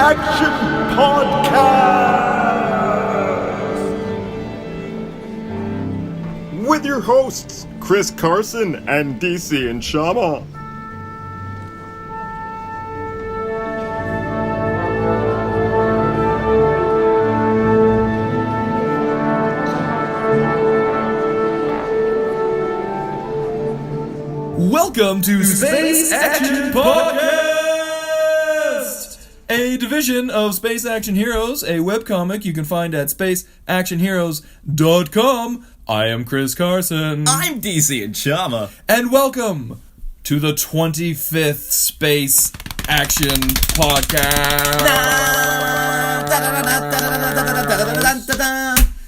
Action Podcast with your hosts Chris Carson and D.C. and Shama. Welcome to Space Action Podcast, a division of Space Action Heroes, a webcomic you can find at spaceactionheroes.com. I am Chris Carson. I'm DC and Shama. And welcome to the 25th Space Action Podcast.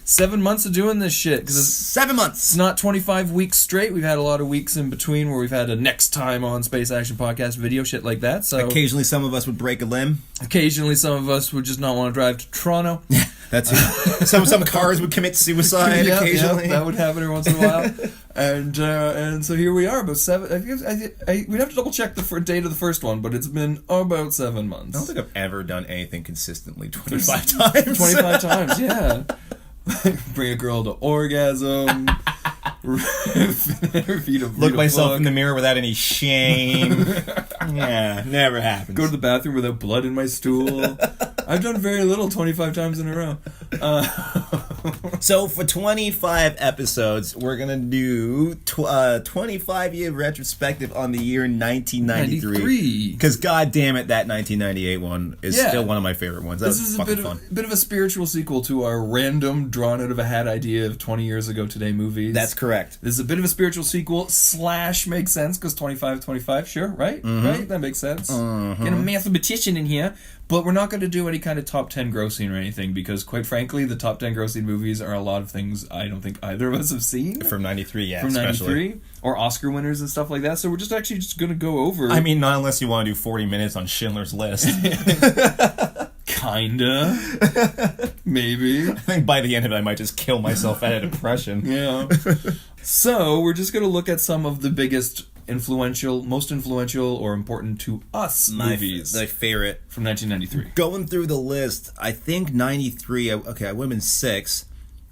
7 months of doing this shit. 7 months. It's not 25 weeks straight. We've had a lot of weeks in between where we've had a next time on Space Action Podcast video, shit like that. So occasionally some of us would break a limb. Occasionally some of us would just not want to drive to Toronto. That's it. Some cars would commit suicide occasionally. That would happen every once in a while. And so here we are, about seven. We'd have to double check the date of the first one, but it's been about 7 months. I don't think I've ever done anything consistently 25 times. 25 times, yeah. Bring a girl to orgasm. Look myself in the mirror without any shame. Yeah, never happens. Go to the bathroom without blood in my stool. I've done very little 25 times in a row. So for 25 episodes, we're going to do 25-year retrospective on the year 1993. Because god damn it, that 1998 one is still one of my favorite ones. This is a bit of a spiritual sequel to our random, drawn out of a hat idea of 20 years ago today movies. That's correct. This is a bit of a spiritual sequel / makes sense because 25, sure, right? Mm-hmm. Right? That makes sense. Mm-hmm. Get a mathematician in here. But we're not going to do any kind of top 10 grossing or anything because, quite frankly, the top 10 grossing movies are a lot of things I don't think either of us have seen. From 93, yeah. From 93. Or Oscar winners and stuff like that. So we're just going to go over... I mean, not unless you want to do 40 minutes on Schindler's List. Kinda. Maybe. I think by the end of it, I might just kill myself out of depression. Yeah. So we're just going to look at some of the biggest... most influential or important to us movies. My favorite. From 1993. Going through the list, I think 93, I would have been 6,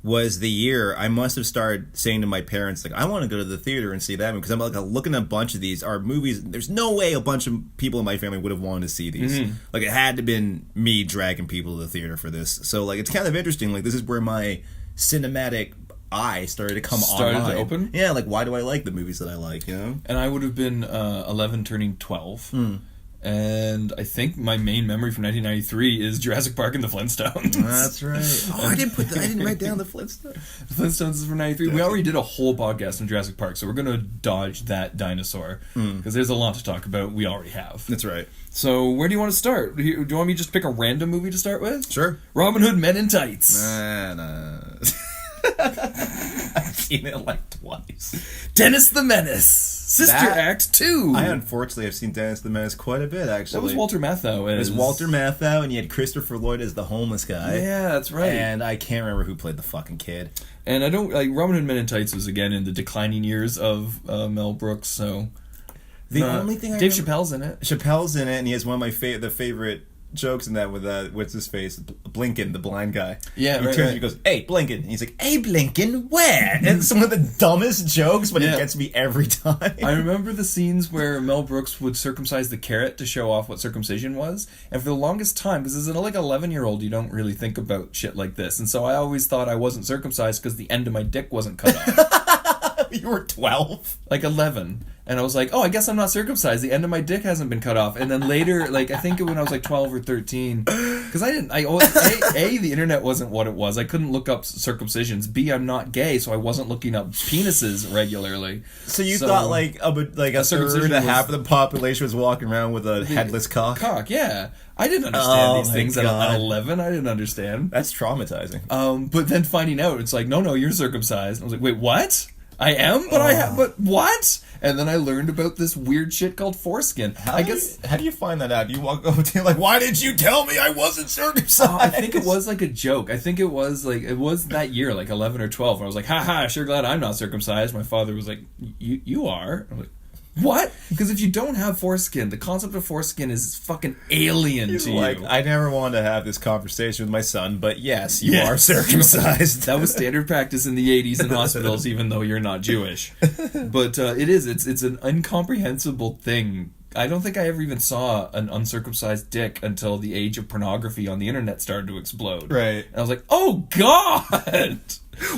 was the year I must have started saying to my parents, like, I want to go to the theater and see that movie. Because I'm like looking at a bunch of these are movies, there's no way a bunch of people in my family would have wanted to see these. Mm-hmm. Like, it had to have been me dragging people to the theater for this. So, like, it's kind of interesting. Like, this is where my cinematic eye started to come online. To open? Yeah, like, why do I like the movies that I like, you know? And I would have been 11 turning 12. And I think my main memory from 1993 is Jurassic Park and the Flintstones. That's right. Oh, I didn't write down the Flintstones. The Flintstones is from 93. We already did a whole podcast on Jurassic Park, so we're going to dodge that dinosaur. Because there's a lot to talk about. We already have. That's right. So where do you want to start? Do you want me to just pick a random movie to start with? Sure. Robin Hood Men in Tights. Nah. I've seen it like twice. Dennis the Menace. Sister Act 2. I unfortunately have seen Dennis the Menace quite a bit, actually. That was Walter Matthau. It was Walter Matthau, and you had Christopher Lloyd as the homeless guy. Yeah, that's right. And I can't remember who played the fucking kid. And I don't like Robin Hood Men in Tights was again in the declining years of Mel Brooks. So the only thing Dave Chappelle's in it. Chappelle's in it, and he has one of my favorite jokes in that with what's his face, Blinken, the blind guy. Yeah, he turns and he goes, "Hey, Blinken," and he's like, "Hey, Blinken, where?" And it's some of the dumbest jokes, but it gets me every time. I remember the scenes where Mel Brooks would circumcise the carrot to show off what circumcision was, and for the longest time, because as an 11-year-old, you don't really think about shit like this, and so I always thought I wasn't circumcised because the end of my dick wasn't cut off. You were 12? Like 11. And I was like, oh, I guess I'm not circumcised. The end of my dick hasn't been cut off. And then later, like, I think when I was like 12 or 13, because the internet wasn't what it was. I couldn't look up circumcisions. B, I'm not gay, so I wasn't looking up penises regularly. So you thought like a third to half of the population was walking around with a headless cock? Cock, yeah. I didn't understand these things at 11. I didn't understand. That's traumatizing. But then finding out, it's like, no, you're circumcised. I was like, wait, what? I am, but what? And then I learned about this weird shit called foreskin. How do you find that out? Do you walk over to like, why did you tell me I wasn't circumcised? I think it was like a joke. I think it was that year, like 11 or 12. Where I was like, haha, sure glad I'm not circumcised. My father was like, you are. I'm like, What? Because if you don't have foreskin, the concept of foreskin is fucking alien He's to like, you. I never wanted to have this conversation with my son, but yes, you are circumcised. That was standard practice in the 80s in hospitals, even though you're not Jewish. But it's an incomprehensible thing. I don't think I ever even saw an uncircumcised dick until the age of pornography on the internet started to explode. Right. And I was like, oh God!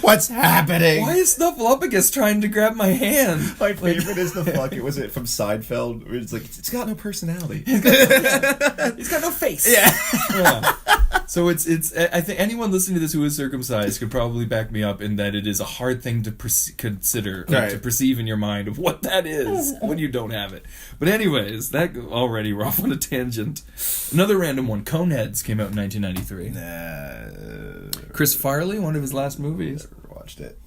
What's happening? Why is Snuffleupagus trying to grab my hand? My favorite is the was it from Seinfeld? Where it's like, it's got no personality. He's got no face. Yeah. So it's. I think anyone listening to this who is circumcised could probably back me up in that it is a hard thing to consider, to perceive in your mind of what that is when you don't have it. But anyways, that already we're off on a tangent. Another random one. Coneheads came out in 1993. Chris Farley, one of his last movies. Never watched it.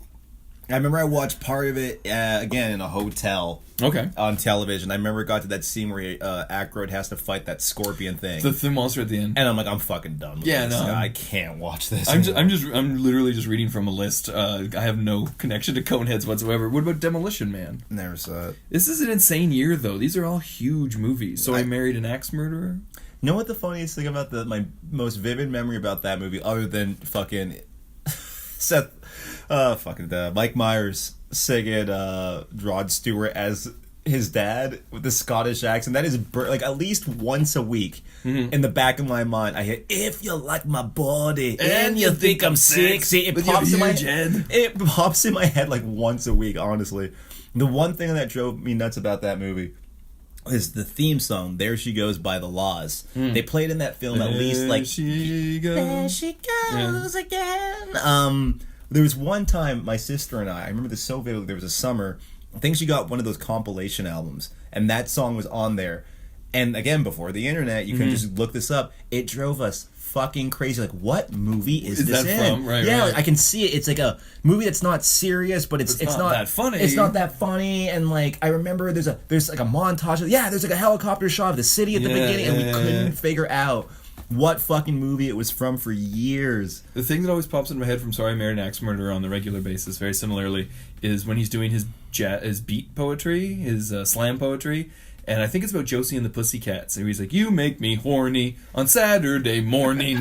I remember I watched part of it again in a hotel. Okay. On television. I remember it got to that scene where Aykroyd has to fight that scorpion thing. The monster at the end. And I'm like, I'm fucking done with this. I can't watch this. I'm literally just reading from a list. I have no connection to Coneheads whatsoever. What about Demolition Man? Never saw it. This is an insane year, though. These are all huge movies. So I Married an Axe Murderer. You know what the funniest thing about my most vivid memory about that movie, other than fucking Mike Myers singing Rod Stewart as his dad with the Scottish accent. That is like at least once a week in the back of my mind. I hear, if you like my body and you think I'm sexy, it pops in my head. It pops in my head like once a week. Honestly, the one thing that drove me nuts about that movie is the theme song, There She Goes by the Laws. They played in that film at least like... There she goes again. There was one time, my sister and I remember this so vividly, there was a summer, I think she got one of those compilation albums, and that song was on there. And again, before the internet, you can just look this up. It drove us fucking crazy. Like, what movie is this that in? From? Right, yeah, right. I can see it. It's like a movie that's not serious, but it's not that funny. It's not that funny. And like, I remember there's like a montage of, there's like a helicopter shot of the city at the beginning, and we couldn't figure out what fucking movie it was from for years. The thing that always pops in my head from Sorry I Married an Axe Murderer on the regular basis, very similarly, is when he's doing his beat poetry, his slam poetry, and I think it's about Josie and the Pussycats, and he's like, you make me horny on Saturday morning.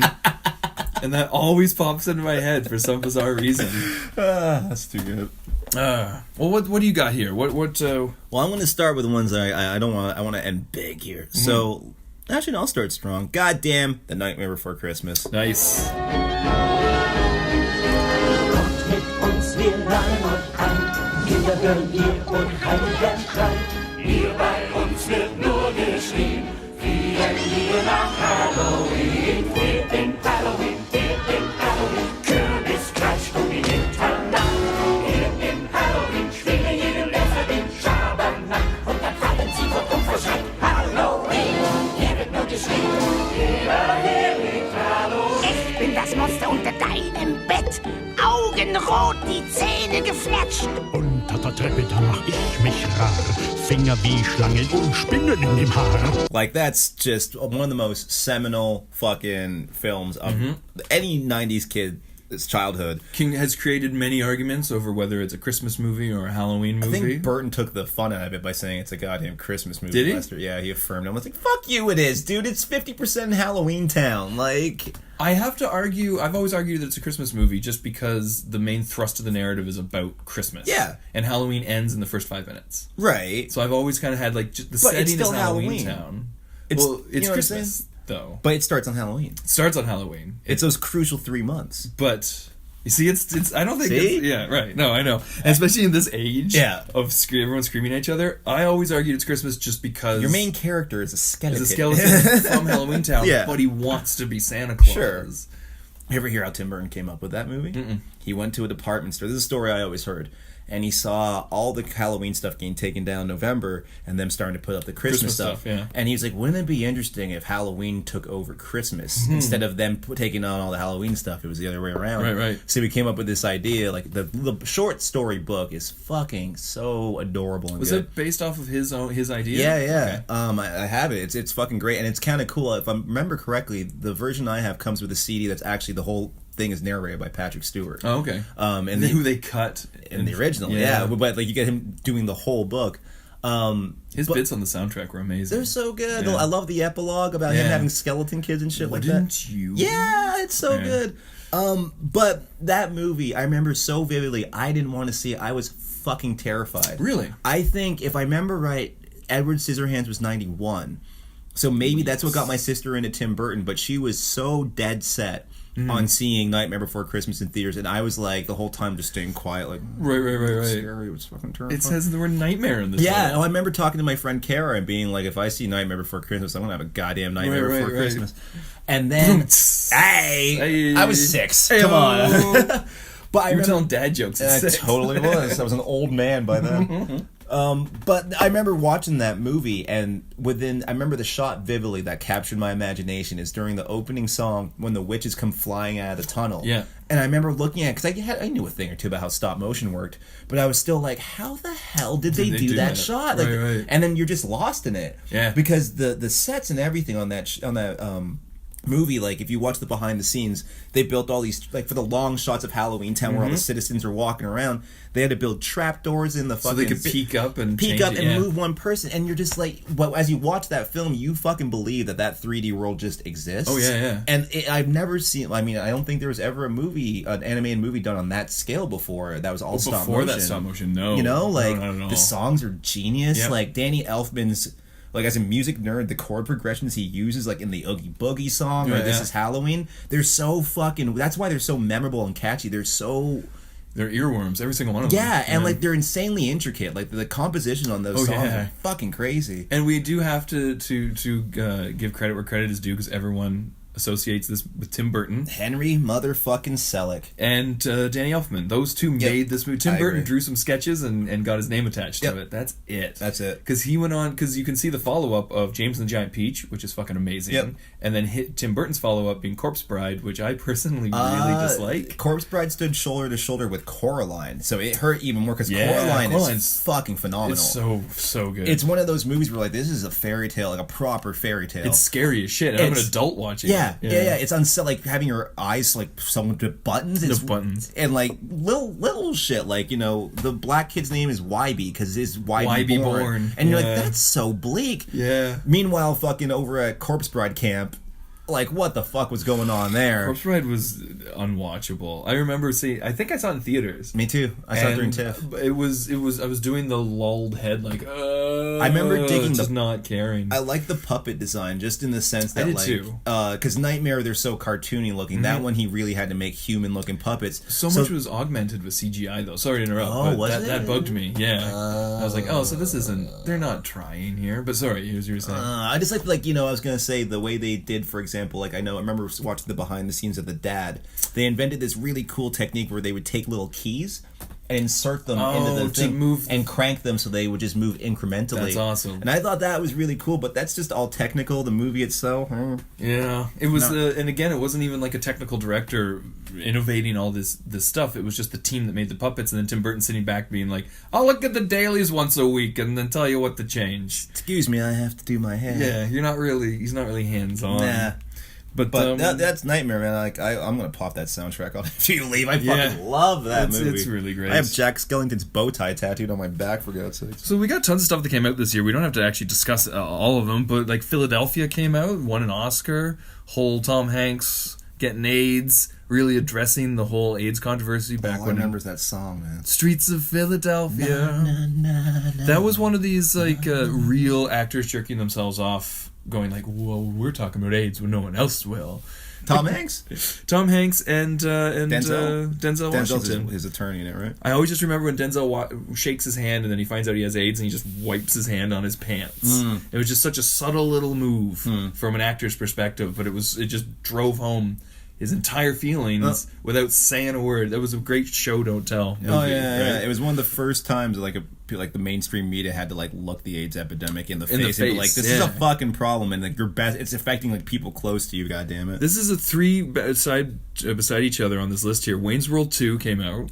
And that always pops into my head for some bizarre reason. That's too good. Well, what do you got here? Well, I'm going to start with the ones I don't want. I want to end big here. So, actually, I'll start strong. Goddamn, The Nightmare Before Christmas. Nice. Kommt mit uns, wir laden euch ein. Kinder hören ihr und heiligen Schrei. Hier bei uns wird nur geschrien. Fliehen wir nach Halloween. Fehlt in Halloween, fehlt in Halloween. Kürbis kreischt um die Mitternacht. Hier in Halloween spielen wir jedem der verdient Schabernack. Und dann fallen sie vor unverschreckt. Halloween, hier wird nur geschrien. Hier liegt Halloween. Ich bin das Monster unter deinem Bett. Augenrot, die Zähne gefletscht. Unter der Treppe, da mach ich mich rar. Finger wie Schlangen und Spinnen in dem Haar. Like, that's just one of the most seminal fucking films of any 90s kid's childhood. King has created many arguments over whether it's a Christmas movie or a Halloween movie. I think Burton took the fun out of it by saying it's a goddamn Christmas movie. Did he? Lester. Yeah, he affirmed it. I was like, fuck you, it is, dude. It's 50% Halloween Town. Like... I have to argue, I've always argued that it's a Christmas movie just because the main thrust of the narrative is about Christmas. Yeah. And Halloween ends in the first 5 minutes. Right. So I've always kind of had, like, the But setting it's still is Halloween Halloween. Town. It's, Well, it's you know what I'm Christmas, saying? though. But it starts on Halloween. It starts on Halloween. It's those crucial 3 months. But... You see, it's. I don't think. See? Yeah, right. No, I know. And especially in this age, Yeah. of everyone screaming at each other. I always argued it's Christmas just because Your main character is a skeleton. is a skeleton from Halloween Town, Yeah. but he wants to be Santa Claus. Sure. You ever hear how Tim Burton came up with that movie? He went to a department store. This is a story I always heard. And he saw all the Halloween stuff getting taken down in November and them starting to put up the Christmas stuff. Yeah. And he was like, wouldn't it be interesting if Halloween took over Christmas instead of them taking on all the Halloween stuff? It was the other way around. Right. So we came up with this idea. Like, the short story book is fucking so adorable and Was good. it based off of his idea? Yeah. Okay. I have it. It's fucking great, and it's kind of cool. If I remember correctly, the version I have comes with a CD that's actually the whole thing is narrated by Patrick Stewart. Oh, okay. And who they cut in the original, yeah. But like you get him doing the whole book. His bits on the soundtrack were amazing. They're so good. Yeah. I love the epilogue about him having skeleton kids and shit like that. Wouldn't you? Yeah, it's so good. But that movie, I remember so vividly. I didn't want to see it. I was fucking terrified. Really? I think, if I remember right, Edward Scissorhands was 91. So maybe that's what got my sister into Tim Burton, but she was so dead set on seeing Nightmare Before Christmas in theaters, and I was like, the whole time just staying quiet, like, Right. scary, it was fucking terrifying. It says the word nightmare in this. Yeah, title. I remember talking to my friend Kara and being like, if I see Nightmare Before Christmas, I'm gonna have a goddamn Nightmare Before Christmas. And then, hey, I was 6. Come on. But I You were remember, telling dad jokes at I 6. totally was. I was an old man by then. But I remember watching that movie, and I remember the shot vividly that captured my imagination is during the opening song when the witches come flying out of the tunnel. Yeah. And I remember looking at it, because I knew a thing or two about how stop motion worked, but I was still like, how the hell did they do that shot? Like, Right. And then you're just lost in it. Yeah. Because the sets and everything on that movie, like, if you watch the behind the scenes, they built all these, like, for the long shots of Halloween Town where all the citizens are walking around, they had to build trapdoors in the fucking... So they could peek up and change it, move one person, and you're just like, well, as you watch that film, you fucking believe that 3D world just exists. Oh, yeah. And I've never seen, I mean, I don't think there was ever an animated movie done on that scale before. That was all stop motion. Before that stop motion, no. You know, like, No. the songs are genius. Yep. Like, Danny Elfman's... Like, as a music nerd, the chord progressions he uses, like in the Oogie Boogie song or This Is Halloween, they're so fucking... That's why they're so memorable and catchy. They're so... They're earworms, every single one of them. Yeah, and like they're insanely intricate. Like the composition on those songs are fucking crazy. And we do have to give credit where credit is due, because everyone associates this with Tim Burton. Henry motherfucking Selick. And Danny Elfman. Those two made this movie. Tim Burton agree. drew some sketches and got his name attached to it. That's it. That's it. Because he went on, because you can see the follow-up of James and the Giant Peach, which is fucking amazing. Yep. And then hit Tim Burton's follow-up being Corpse Bride, which I personally really dislike. Corpse Bride stood shoulder to shoulder with Coraline, so it hurt even more because Coraline is fucking phenomenal. It's so good. It's one of those movies where like, this is a fairy tale, like a proper fairy tale. It's scary as shit. And I'm an adult watching Yeah. it. It's like having your eyes like someone with buttons. It's buttons. And like little shit, like, you know, the black kid's name is YB because it's YB born. And you're like, that's so bleak. Yeah. Meanwhile, fucking over at Corpse Bride camp, like, what the fuck was going on there? Corpse Bride was unwatchable. I remember seeing. I think I saw it in theaters. Me too. I saw it during TIFF. It was. I was doing the lulled head, like. I remember digging just not caring. I like the puppet design, just in the sense that I did like, too. Because Nightmare, they're so cartoony looking. That one, he really had to make human looking puppets. So much was augmented with CGI, though. Sorry to interrupt. Oh, but was that bugged me. Yeah. I was like, oh, so this isn't. They're not trying here. But sorry, here's what you were saying. I just like, you know, I was gonna say the way they did, for example, like I remember watching the behind the scenes of The Dad. They invented this really cool technique where they would take little keys and insert them into the thing move and crank them so they would just move incrementally. That's awesome. And I thought that was really cool, but that's just all technical. The movie itself, yeah, it was. And again, it wasn't even like a technical director innovating all this stuff. It was just the team that made the puppets, and then Tim Burton sitting back being like, "I'll look at the dailies once a week and then tell you what to change." Excuse me, I have to do my hair. Yeah, he's not really hands on. Nah. But that's Nightmare, man. Like I'm gonna pop that soundtrack off after you leave. I fucking love that movie. It's really great. I have Jack Skellington's bow tie tattooed on my back, for God's sakes. So we got tons of stuff that came out this year. We don't have to actually discuss all of them, but like Philadelphia came out, won an Oscar. Whole Tom Hanks getting AIDS, really addressing the whole AIDS controversy back when. I remember that song, man. Streets of Philadelphia. That was one of these like real actors jerking themselves off. Going like, well, we're talking about AIDS when no one else will. Tom Hanks? Tom Hanks and Denzel Denzel's Washington. his attorney in it, right? I always just remember when Denzel shakes his hand and then he finds out he has AIDS and he just wipes his hand on his pants. It was just such a subtle little move from an actor's perspective, but it just drove home his entire feelings without saying a word. That was a great show don't tell movie, yeah. It was one of the first times like the mainstream media had to like look the AIDS epidemic in the face and be like, this is a fucking problem, and like it's affecting like people close to you. God damn it! This is a three beside each other on this list here. Wayne's World 2 came out.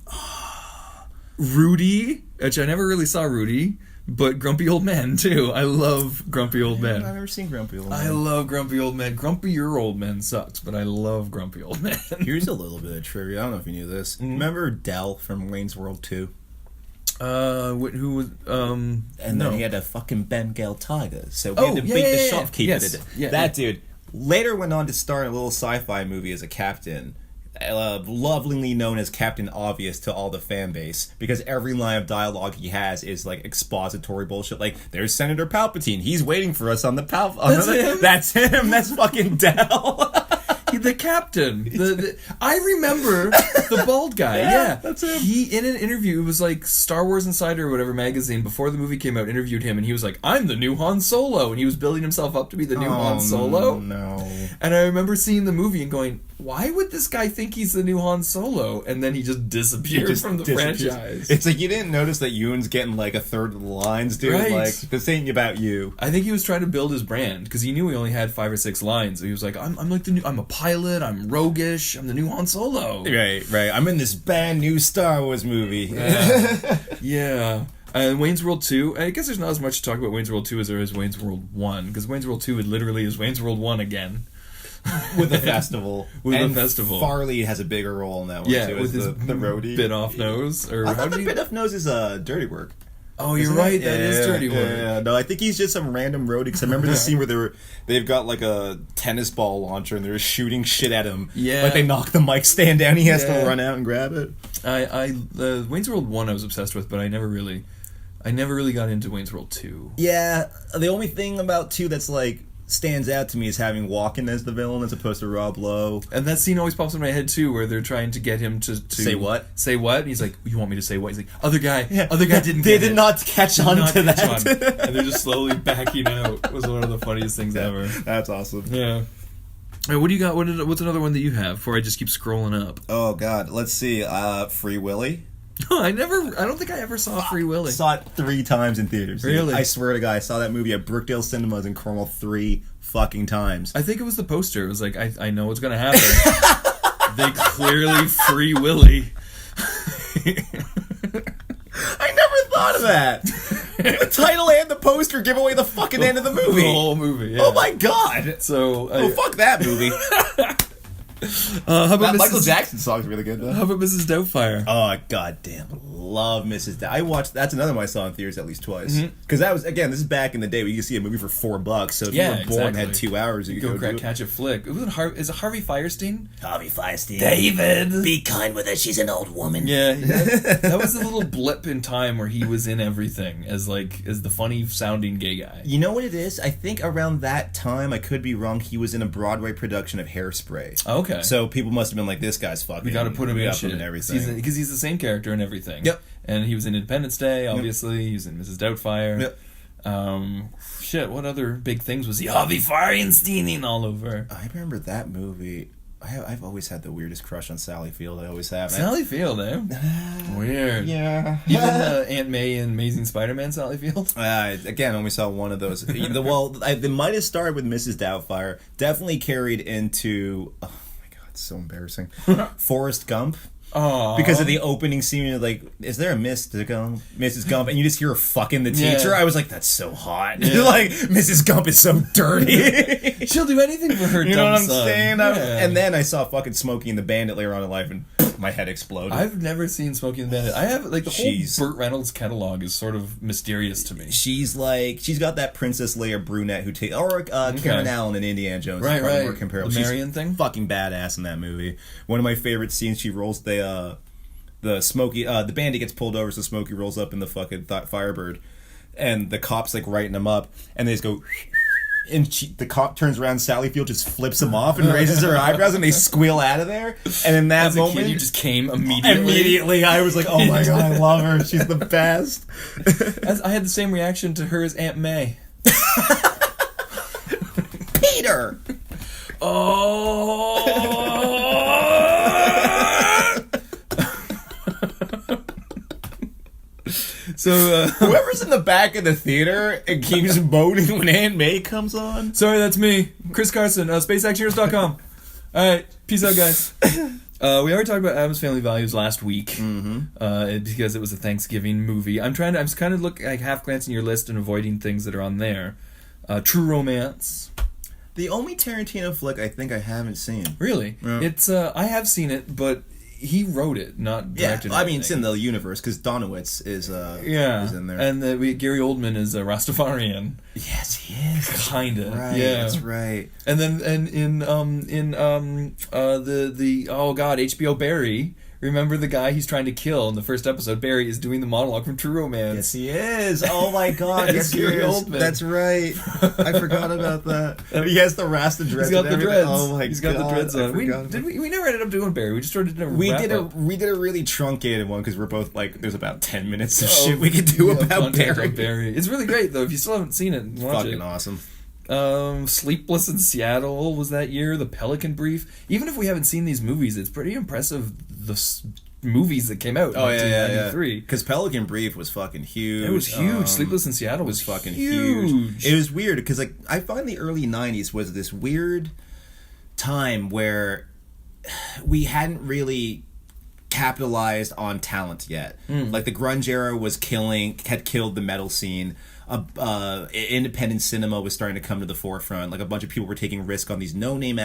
Rudy, which I never really saw Rudy. But Grumpy Old Men, too. I love Grumpy Old Men. I've never seen Grumpy Old Men. I love Grumpy Old Men. Grumpier Old Men sucks, but I love Grumpy Old Men. Here's a little bit of trivia. I don't know if you knew this. Remember Dell from Wayne's World 2? Who was And no. then he had a fucking Bengal tiger, so we had to beat the shopkeeper. Yes. Yeah, that dude later went on to star in a little sci-fi movie as a captain, lovingly known as Captain Obvious to all the fan base, because every line of dialogue he has is like expository bullshit. Like, there's Senator Palpatine, he's waiting for us on the That's him? That's him. That's fucking Dell. The captain. I remember the bald guy. Yeah, that's him. He, in an interview, it was like Star Wars Insider or whatever magazine, before the movie came out, interviewed him, and he was like, I'm the new Han Solo, and he was building himself up to be the new Han Solo. No. And I remember seeing the movie and going, why would this guy think he's the new Han Solo? And then he just disappeared from the franchise. It's like, you didn't notice that Ewan's getting like a third of the lines, dude. Right. Like, this ain't about you. I think he was trying to build his brand, because he knew he only had 5 or 6 lines. So he was like, I'm like the new, I'm a pilot, I'm roguish, I'm the new Han Solo. Right. I'm in this brand new Star Wars movie. Yeah. Wayne's World 2, I guess there's not as much to talk about Wayne's World 2 as there is Wayne's World 1, because Wayne's World 2 literally is Wayne's World 1 again. With a festival. With a festival. Farley has a bigger role in that one, Yeah, too, with as his the roadie. bit off nose. Or I how thought did the he... bit off nose is dirty work. Oh, you're Isn't right, it? that is dirty work. Yeah. No, I think he's just some random roadie, because I remember the scene where they've got like a tennis ball launcher and they're shooting shit at him. Yeah. Like, they knock the mic stand down, he has to run out and grab it. Wayne's World 1 I was obsessed with, but I never really got into Wayne's World 2. Yeah, the only thing about 2 that's like stands out to me is having Walken as the villain as opposed to Rob Lowe. And that scene always pops in my head too, where they're trying to get him to Say what? Say what? And he's like, "You want me to say what?" He's like, "Other guy didn't. They get did it. not catch Did on not to catch that. on." And they're just slowly backing out. It was one of the funniest things ever. That's awesome. Yeah. All right, what do you got? What's another one that you have? Before I just keep scrolling up. Oh God, let's see. Free Willy. I don't think I ever saw Free Willy. Saw it 3 times in theaters. Dude. Really? I swear to God, I saw that movie at Brookdale Cinemas in Cornwall 3 fucking times. I think it was the poster. It was like, I know what's gonna happen. They clearly Free Willy. I never thought of that. The title and the poster give away the fucking end of the movie. The whole movie. Yeah. Oh my God. So, Fuck that movie. how about That Mrs. Michael Jackson song's really good though. How about Mrs. Doubtfire? Oh goddamn, love Mrs. I watched. That's another one I saw in theaters at least twice. Because that was, again, this is back in the day where you could see a movie for $4. So if you were born and had 2 hours, you could go catch a flick. Is it Harvey Firestein? Harvey Firestein. David. Be kind with her. She's an old woman. Yeah, that was a little blip in time where he was in everything as the funny sounding gay guy. You know what it is? I think around that time, I could be wrong, he was in a Broadway production of Hairspray. Okay. So people must have been like, this guy's fucking. We got to put him in up shit and everything. because he's the same character in everything. Yep. And he was in Independence Day, obviously. He was in Mrs. Doubtfire. Yep. Shit, what other big things was he? Harvey Firestein all over. I remember that movie. I've always had the weirdest crush on Sally Field. I always have. Sally Field, eh? Weird. Yeah. Even Aunt May in Amazing Spider-Man, Sally Field. Again, only saw one of those. They might have started with Mrs. Doubtfire. Definitely carried into. Oh my God, it's so embarrassing. Forrest Gump. Aww. Because of the opening scene, you're like, is there a Mrs. Gump? And you just hear her fucking the teacher. Yeah. I was like, that's so hot. Like, Mrs. Gump is so dirty. She'll do anything for her You dumb know what I'm son. saying? Yeah. And then I saw fucking Smokey and the Bandit later on in life, and my head exploded. I've never seen Smokey and the Bandit. I have, like, the She's- whole Burt Reynolds catalog is sort of mysterious to me. She's got that Princess Leia brunette who takes, or Karen Allen in Indiana Jones. Right, is probably right. more comparable. The She's Marion thing? fucking badass in that movie. One of my favorite scenes, she rolls the Smokey, the Bandit gets pulled over, so Smokey rolls up in the fucking Firebird, and the cop's like writing him up, and they just go. And the cop turns around, Sally Field just flips him off and raises her eyebrows, and they squeal out of there. And in that As a moment, kid, you just came immediately. Immediately, I was like, "Oh my God, I love her. She's the best." I had the same reaction to her as Aunt May. Peter. So, Whoever's in the back of the theater and keeps moaning when Aunt May comes on. sorry, that's me, Chris Carson, SpaceXheroes.com. All right, peace out, guys. We already talked about Addams Family Values last week, because it was a Thanksgiving movie. I'm kind of like half glancing your list and avoiding things that are on there. True Romance. The only Tarantino flick I think I haven't seen. Really, Yeah. it's I have seen it, but he wrote it, not directed. I mean, it's in the universe because Donowitz is in there. And Gary Oldman is a Rastafarian. Yes, he is. Kinda. Right. Yeah, that's right. And then in HBO Barry. Remember the guy he's trying to kill in the first episode? Barry is doing the monologue from True Romance. Yes, he is. Oh my God, yes, he Gary is. Oldman. That's right. I forgot about that. He has the Rasta dreads. He's got the dreads. Oh my God, he's got the dreads on. We never ended up doing Barry. We just sort of did a we did a really truncated one because we're both like, there's about 10 minutes of shit we could do about Barry. It's really great though. If you still haven't seen it, watch fucking it. Awesome. Sleepless in Seattle was that year. The Pelican Brief. Even if we haven't seen these movies, it's pretty impressive. Movies that came out in 1993. Because Pelican Brief was fucking huge. It was huge. Sleepless in Seattle was fucking huge. It was weird because like I find the early 90s was this weird time where we hadn't really capitalized on talent yet. Like the grunge era had killed the metal scene. Independent cinema was starting to come to the forefront. Like a bunch of people were taking risk on these no-name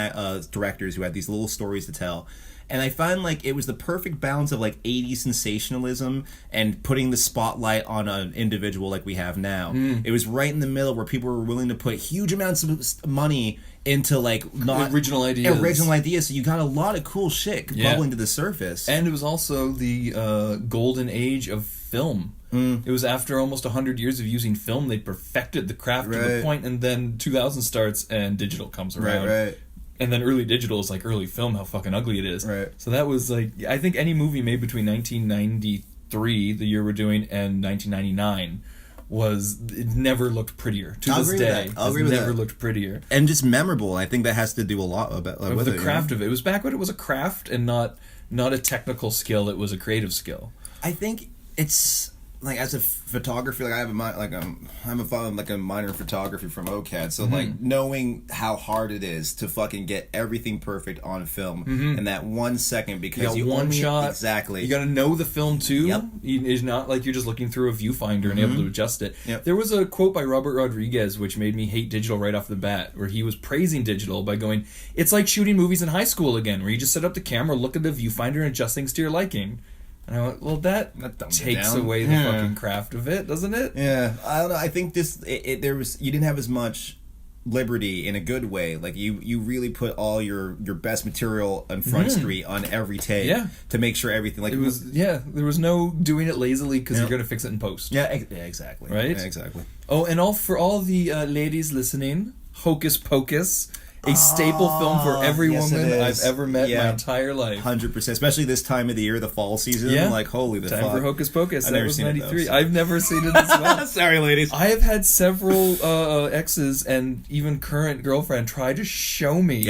directors who had these little stories to tell. And I find like it was the perfect balance of like 80s sensationalism and putting the spotlight on an individual like we have now. It was right in the middle where people were willing to put huge amounts of money into like not original ideas. So you got a lot of cool shit bubbling to the surface. And it was also the golden age of film. It was after almost 100 years of using film, they perfected the craft to the point, and then 2000 starts and digital comes around. Right. And then early digital is like early film, how fucking ugly it is. Right. So that was like, I think any movie made between 1993, the year we're doing, and 1999 it never looked prettier. To this day, it's never looked prettier. And just memorable. I think that has to do a lot with the craft of it. It was back when it was a craft and not a technical skill. It was a creative skill. I think it's like as a photographer, like I have a minor in photography from OCAD, so like knowing how hard it is to fucking get everything perfect on film in that 1 second because you one only, shot. Exactly. You got to know the film too. Yep. It's not like you're just looking through a viewfinder and able to adjust it. Yep. There was a quote by Robert Rodriguez which made me hate digital right off the bat, where he was praising digital by going, "It's like shooting movies in high school again, where you just set up the camera, look at the viewfinder, and adjust things to your liking." And I went, well, that takes away the fucking craft of it, doesn't it? Yeah, I don't know. I think you didn't have as much liberty in a good way. Like you really put all your best material on Front Street on every take to make sure everything like it was. Yeah, there was no doing it lazily because you're gonna fix it in post. Yeah, exactly. Right. Yeah, exactly. Oh, and for all the ladies listening, Hocus Pocus. A staple film for every woman I've ever met my entire life. 100%. Especially this time of the year, the fall season. Yeah. Like, holy the fuck. Time for Hocus Pocus. That was 93. I've never seen it as well. Sorry, ladies. I have had several exes and even current girlfriend try to show me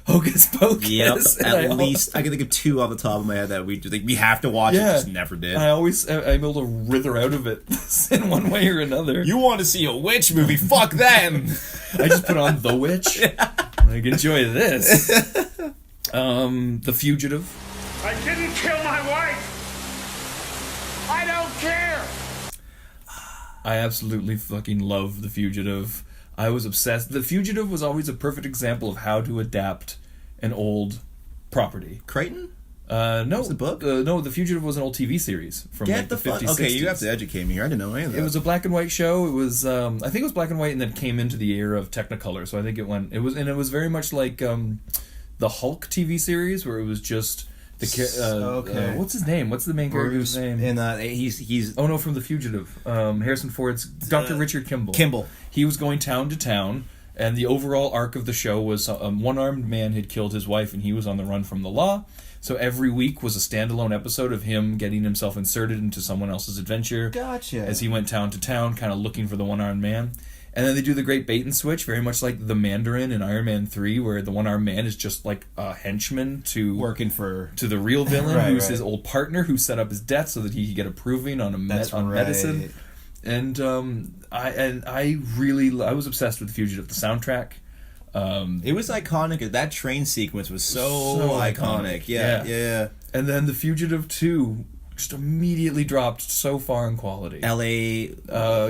Hocus Pocus. Yep. At least, I can think of two off the top of my head that we have to watch it, just never did. I'm able to writher out of it in one way or another. You want to see a witch movie? Fuck them! I just put on The Witch. Like, enjoy this. The Fugitive. I didn't kill my wife. I don't care. I absolutely fucking love The Fugitive. I was obsessed. The Fugitive was always a perfect example of how to adapt an old property. Crichton? No. Was the book? No, The Fugitive was an old TV series from the 50s, 60s. Okay, you have to educate me here. I didn't know any of that. It was a black and white show. It was, I think it was black and white, and then came into the era of Technicolor. So I think it was very much like the Hulk TV series, where it was just what's his name? What's the main character's name? And he's from The Fugitive. Harrison Ford's Dr. Richard Kimball. He was going town to town. And the overall arc of the show was a one-armed man had killed his wife, and he was on the run from the law. So every week was a standalone episode of him getting himself inserted into someone else's adventure. Gotcha. As he went town to town, kind of looking for the one-armed man. And then they do the great bait and switch, very much like the Mandarin in Iron Man 3, where the one-armed man is just like a henchman to the real villain, who's his old partner, who set up his death so that he could get approving on medicine. And I was obsessed with The Fugitive. The soundtrack. It was iconic. That train sequence was so iconic. Yeah. And then The Fugitive 2 just immediately dropped so far in quality. L.A.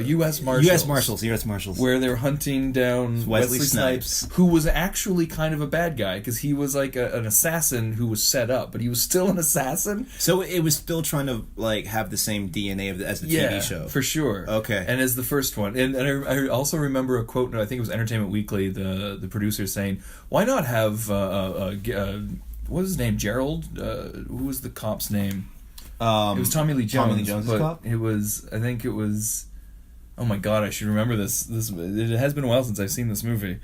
U.S. Marshals. U.S. Marshals. Where they're hunting down Wesley Snipes, who was actually kind of a bad guy because he was like an assassin who was set up, but he was still an assassin. So it was still trying to like have the same DNA as the TV show, for sure. Okay, and as the first one, and I also remember a quote. I think it was Entertainment Weekly, the producer saying, "Why not have what was his name? Gerald? Who was the cop's name?" It was Tommy Lee Jones. Tommy Lee Jones' cop? It was. I think it was. Oh my god! I should remember this. It has been a while since I've seen this movie.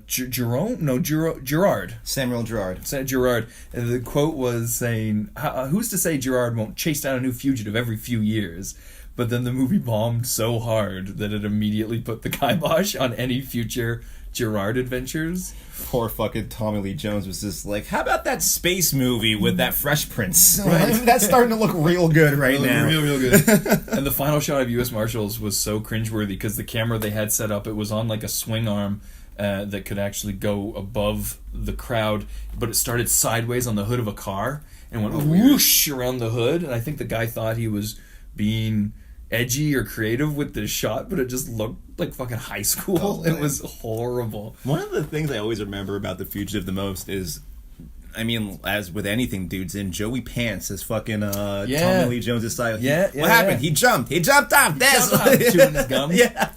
Jerome? No, Gerard. Samuel Gerard. Gerard. And the quote was saying, "Who's to say Gerard won't chase down a new fugitive every few years?" But then the movie bombed so hard that it immediately put the kibosh on any future Gerard adventures. Poor fucking Tommy Lee Jones was just like, how about that space movie with that Fresh Prince? Right. That's starting to look real good right now. Real good. And the final shot of U.S. Marshals was so cringeworthy because the camera they had set up, it was on like a swing arm that could actually go above the crowd, but it started sideways on the hood of a car and went whoosh around the hood. And I think the guy thought he was being edgy or creative with this shot, but it just looked like fucking high school. It was horrible. One of the things I always remember about The Fugitive the most is, I mean, as with anything dudes in, Joey Pants is fucking Tommy Lee Jones' style. What happened? He jumped off. That's chewing his gum. Yeah.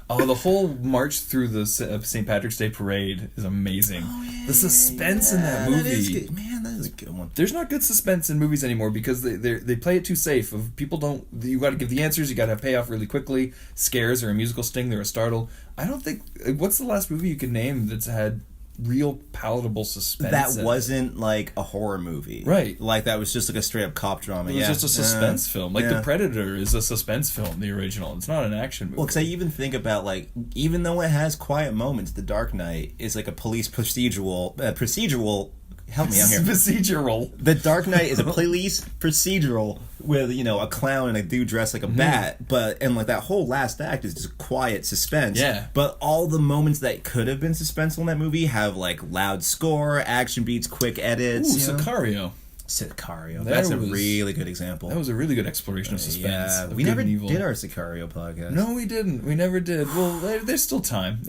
Oh, the whole march through the St. Patrick's Day parade is amazing. The suspense in that movie. That is good. Man, that is a good one. There's not good suspense in movies anymore because they play it too safe. Of people don't. You got to give the answers. You got to have payoff really quickly. Scares or a musical sting. They're a startle. I don't think. What's the last movie you could name that's had real palatable suspense? That wasn't like a horror movie, right? Like that was just like a straight up cop drama. It was just a suspense film. Like The Predator is a suspense film, the original. It's not an action movie. Well, because I even think about like, even though it has quiet moments, The Dark Knight is like a police procedural. Help me out here. Procedural. The Dark Knight is a police procedural with, you know, a clown and a dude dressed like a bat, and like that whole last act is just quiet suspense. Yeah. But all the moments that could have been suspenseful in that movie have like loud score, action beats, quick edits. Ooh, Sicario. That's a really good example. That was a really good exploration of suspense. Yeah, we never did our Sicario podcast. No, we didn't. We never did. Well, there's still time.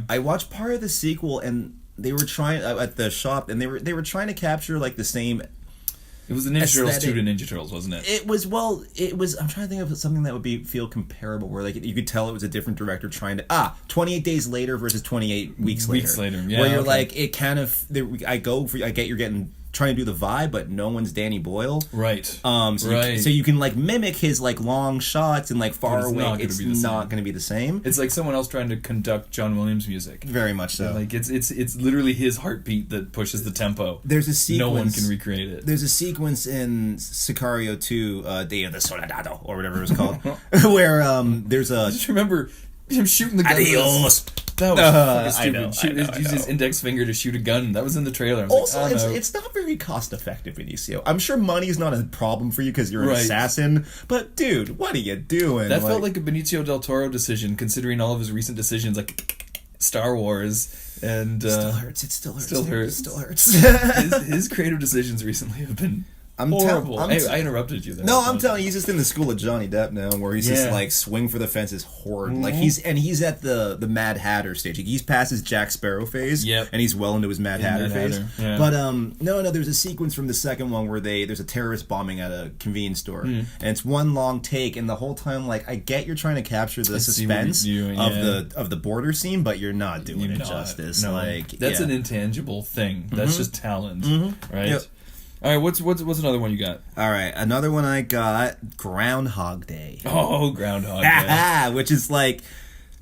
I watched part of the sequel, and they were trying at the shop, and they were trying to capture like the same. It was the Ninja Turtles 2 to Ninja Turtles, wasn't it? It was. I'm trying to think of something that would feel comparable, where like you could tell it was a different director trying to 28 Days Later versus 28 weeks later. Yeah, where you're like, it kind of. I get you're getting. Trying to do the vibe, but no one's Danny Boyle. Right. So you can like mimic his like long shots and like far away. It's not going to be the same. It's like someone else trying to conduct John Williams music. Very much so. Like it's literally his heartbeat that pushes the tempo. There's a sequence. No one can recreate it. There's a sequence in Sicario 2, Day of the Soldado, or whatever it was called, where there's a. I just remember him shooting the gun. Adios. That was fucking stupid. Use his index finger to shoot a gun. That was in the trailer. Also, it's not very cost effective, Benicio. I'm sure money's not a problem for you because you're an assassin. But dude, what are you doing? That felt like a Benicio del Toro decision, considering all of his recent decisions, like Star Wars. And it still hurts. His creative decisions recently have been. Horrible. I interrupted you there. No, I'm telling you, he's just in the school of Johnny Depp now, where he's just like swing for the fences horde. Like he's at the Mad Hatter stage. He's past his Jack Sparrow phase, and he's well into his Mad Hatter phase. Yeah. But no, there's a sequence from the second one where there's a terrorist bombing at a convenience store, and it's one long take, and the whole time, like, I get you're trying to capture the suspense of the border scene, but you're not doing it justice. No. Like that's an intangible thing. That's just talent, right? Yep. All right, what's another one you got? All right, another one I got, Groundhog Day. Oh, Groundhog Day. Which is like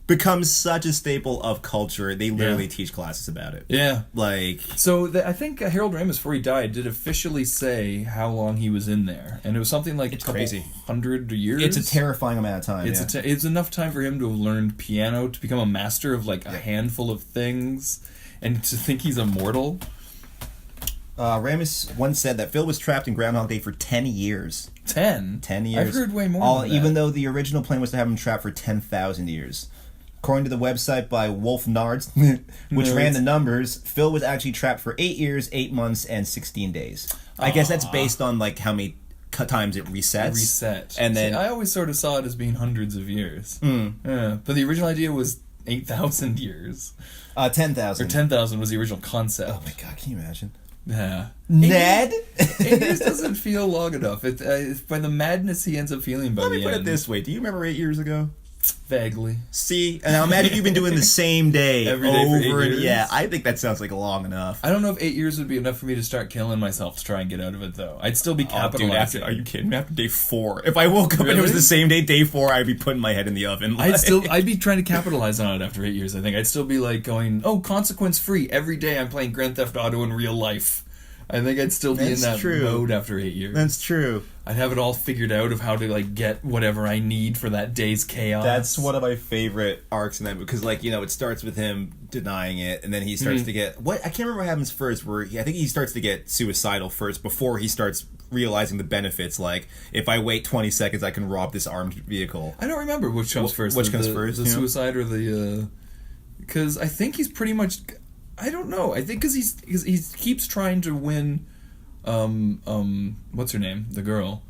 becomes such a staple of culture. They literally teach classes about it. Yeah. Like so I think Harold Ramis, before he died, did officially say how long he was in there. And it was something like crazy. 100 years. It's a terrifying amount of time. It's enough time for him to have learned piano, to become a master of like a handful of things, and to think he's immortal. Ramis once said that Phil was trapped in Groundhog Day for 10 years. 10? 10 years. I've heard way more than that. Even though the original plan was to have him trapped for 10,000 years. According to the website by Wolf Nards, which ran the numbers, Phil was actually trapped for 8 years, 8 months, and 16 days. I guess that's based on like how many times it resets. And then I always sort of saw it as being hundreds of years. Yeah, but the original idea was 8,000 years. 10,000. Or 10,000 was the original concept. Oh my god, can you imagine? Yeah. Ned? 8 years doesn't feel long enough. It's by the madness he ends up feeling by the end. Let me put it this way. Do you remember 8 years ago? Vaguely. See, and now imagine you've been doing the same day Every day for 8 over and years? yeah, I think that sounds like long enough. I don't know if 8 years would be enough for me to start killing myself to try and get out of it, though. I'd still be Dude, capitalizing. are you kidding me? After day 4, if I woke up and it was Really? the same day 4, I'd be putting my head in the oven. I'd be trying to capitalize on it after 8 years. I think I'd still be like going, consequence free. Every day I'm playing Grand Theft Auto in real life. I think I'd still be in that mode after 8 years. That's true. I'd have it all figured out of how to like get whatever I need for that day's chaos. That's one of my favorite arcs in that movie because, like, you know, it starts with him denying it, and then he starts to get I can't remember what happens first. I think he starts to get suicidal first before he starts realizing the benefits. Like, if I wait 20 seconds, I can rob this armed vehicle. I don't remember which comes first. Which comes first? The suicide or the? Because I think he's pretty much. I don't know. I think because he keeps trying to win. What's her name? The girl.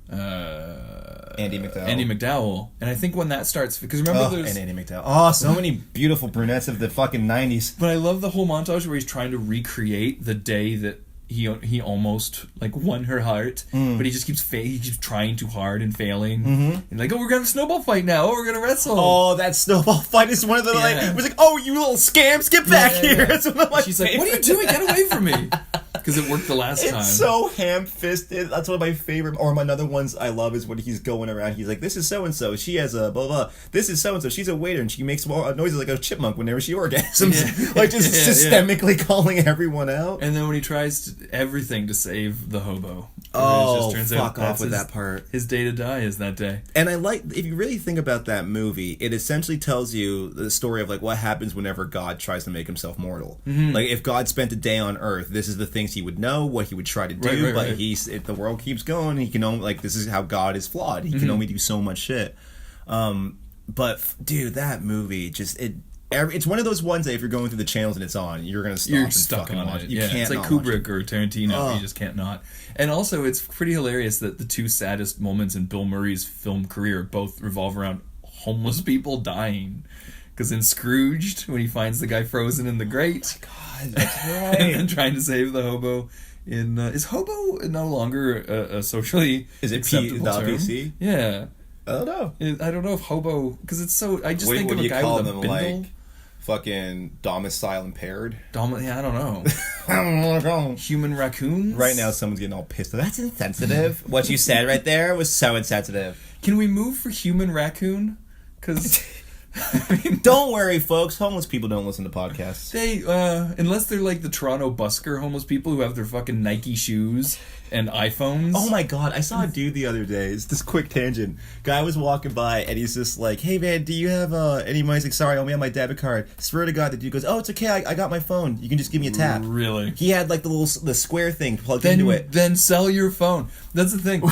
Andie MacDowell. Andie MacDowell. And I think when that starts, because remember there's... And Andie MacDowell. Oh, so many beautiful brunettes of the fucking 90s. But I love the whole montage where he's trying to recreate the day that he almost like won her heart, but he just keeps he keeps trying too hard and failing. And like, we're gonna have a snowball fight now. We're gonna wrestle. Oh, that snowball fight is one of the it was like, oh, you little scams, get back here. That's one of my She's like, what are you doing? Get away from me. Because it worked the last time. It's so ham-fisted. That's one of my favorite. Or my another ones I love is when he's going around. He's like, this is so-and-so. She has a blah, blah. This is so-and-so. She's a waiter, and she makes noises like a chipmunk whenever she orgasms. Like, just systemically calling everyone out. And then when he tries everything to save the hobo. Oh, it just turns fuck out off with that part. His day to die is that day. And I like, if you really think about that movie, it essentially tells you the story of, like, what happens whenever God tries to make himself mortal. Like, if God spent a day on Earth, this is the things he would know, what he would try to do, but if the world keeps going, he can only, like, this is how God is flawed. He can only do so much shit. But, dude, that movie, it's one of those ones that if you're going through the channels and it's on, you're going to stop and stuck fucking on watch it. You can't it's like not Kubrick or Tarantino. You just can't not. And also, it's pretty hilarious that the two saddest moments in Bill Murray's film career both revolve around homeless people dying. Because in Scrooged, when he finds the guy frozen in the grate, God, that's right. and then trying to save the hobo. Is hobo no longer a socially acceptable term? PC? Yeah. I don't know. I don't know if hobo, because it's so. I just What think of do a you guy call with a them, bindle. like, fucking domicile impaired? Yeah, I don't know. I don't know. Human raccoons. Right now, someone's getting all pissed. That's insensitive. What you said right there was so insensitive. Can we move for human raccoon? Because. Don't worry, folks. Homeless people don't listen to podcasts. They, unless they're like the Toronto busker homeless people who have their fucking Nike shoes and iPhones. Oh my god, I saw a dude the other day. It's this quick tangent. Guy was walking by and he's just like, hey man, do you have any money? He's like, sorry, I only have my debit card. Swear to God, the dude goes, oh, it's okay, I got my phone. You can just give me a tap. Really? He had like the square thing plugged into it. Then sell your phone. That's the thing.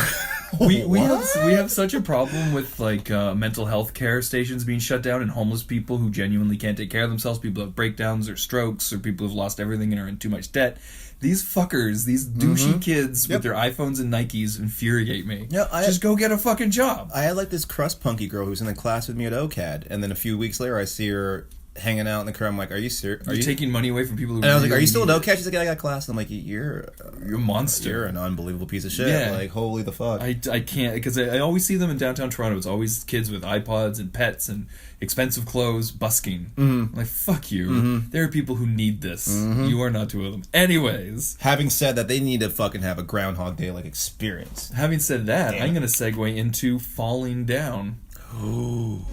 We have such a problem with like mental health care stations being shut down and homeless people who genuinely can't take care of themselves, people who have breakdowns or strokes or people who've lost everything and are in too much debt. These fuckers, these douchey kids with their iPhones and Nikes infuriate me. Yeah, just go get a fucking job. I had like this crust punky girl who's in the class with me at OCAD, and then a few weeks later I see her hanging out in the car. I'm like, are you serious? Are you taking money away from people who And I was like, really are you still at need OCAD? She's like, yeah, I got class. And I'm like, you're a monster. You're an unbelievable piece of shit. Yeah. Like, holy the fuck. I can't, because I always see them in downtown Toronto. It's always kids with iPods and pets and expensive clothes busking. I'm like, fuck you. There are people who need this. You are not two of them. Anyways. Having said that, they need to fucking have a Groundhog Day like experience. Having said that, I'm going to segue into falling down. Ooh.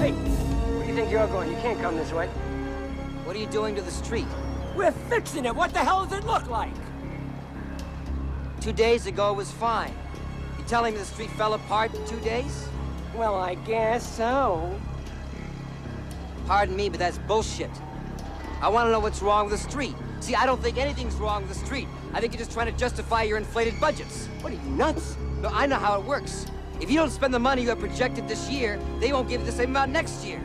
Hey, where do you think you're going? You can't come this way. What are you doing to the street? We're fixing it. What the hell does it look like? 2 days ago it was fine. You telling me the street fell apart in 2 days? Well, I guess so. Pardon me, but that's bullshit. I want to know what's wrong with the street. See, I don't think anything's wrong with the street. I think you're just trying to justify your inflated budgets. What are you, nuts? No, I know how it works. If you don't spend the money you have projected this year, they won't give you the same amount next year.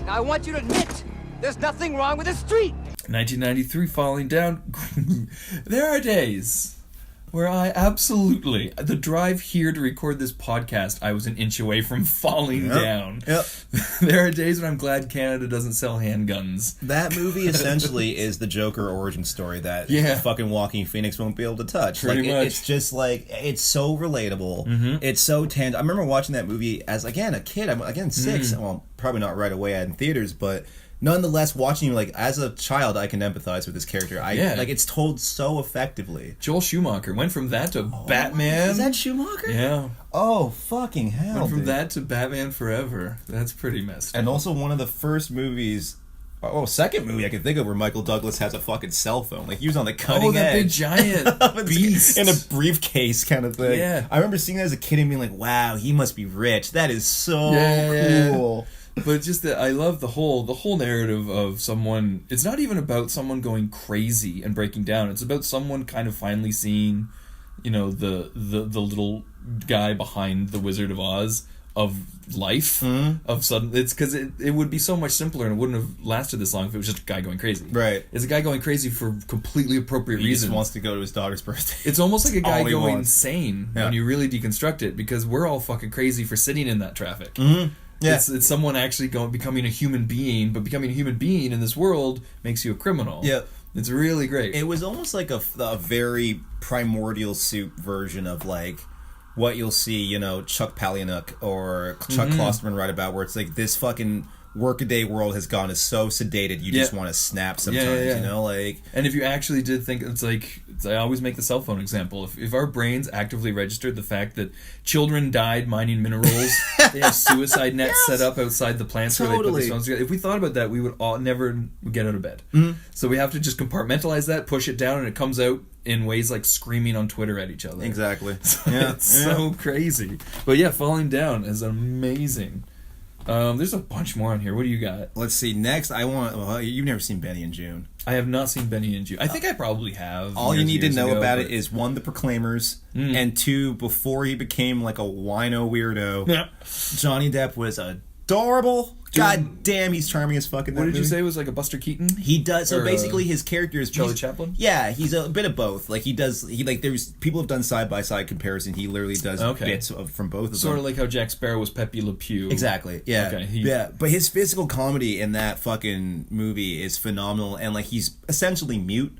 Now, I want you to admit there's nothing wrong with the street. 1993, Falling Down. There are days where I absolutely, the drive here to record this podcast, I was an inch away from falling down. Yep. There are days when I'm glad Canada doesn't sell handguns. That movie essentially is the Joker origin story that fucking Joaquin Phoenix won't be able to touch. Pretty much. It's just like, it's so relatable. Mm-hmm. It's so tangible. I remember watching that movie as, again, a kid. I'm 6. Well, probably not right away in theaters, but nonetheless, watching like as a child, I can empathize with this character. Like it's told so effectively. Joel Schumacher went from that to Batman. Is that Schumacher? Yeah. Oh, fucking hell! Went from dude. that to Batman Forever. That's pretty messed up. And also one of the first movies. Second movie I can think of where Michael Douglas has a fucking cell phone. Like he was on the cutting edge. Oh, that big giant beast in a briefcase kind of thing. Yeah. I remember seeing that as a kid and being like, "Wow, he must be rich. That is so cool." But just that, I love the whole narrative of someone. It's not even about someone going crazy and breaking down. It's about someone kind of finally seeing, the little guy behind the Wizard of Oz of life. Of sudden, it's because it would be so much simpler and it wouldn't have lasted this long if it was just a guy going crazy. Right. It's a guy going crazy for completely appropriate reasons. He just wants to go to his daughter's birthday. It's almost like a guy All he going wants. insane when you really deconstruct it, because we're all fucking crazy for sitting in that traffic. Yeah. It's someone actually becoming a human being, but becoming a human being in this world makes you a criminal. Yeah. It's really great. It was almost like a very primordial soup version of like what you'll see, Chuck Palahniuk or Chuck Klosterman write about, where it's like this fucking workaday world has gone is so sedated you just want to snap sometimes, like. And if you actually did think, it's like, I always make the cell phone example. If our brains actively registered the fact that children died mining minerals, they have suicide nets set up outside the plants where they put these phones together. If we thought about that, we would all never get out of bed. So we have to just compartmentalize that, push it down, and it comes out in ways like screaming on Twitter at each other. Exactly. It's so crazy. But yeah, Falling Down is amazing. There's a bunch more on here. What do you got? Let's see. Next, you've never seen Benny and June. I have not seen Benny and June. I think I probably have. All you need to know about it is, 1, The Proclaimers, and 2, before he became like a wino weirdo, Johnny Depp was adorable. God damn, he's charming as fuck in that What did you movie. say was like a Buster Keaton? He does. So basically, his character is Charlie Chaplin. Yeah, he's a bit of both. Like there's people have done side by side comparison. He literally does bits from both of them. Sort of like how Jack Sparrow was Pepe Le Pew. Exactly. Yeah. Okay. But his physical comedy in that fucking movie is phenomenal, and like he's essentially mute.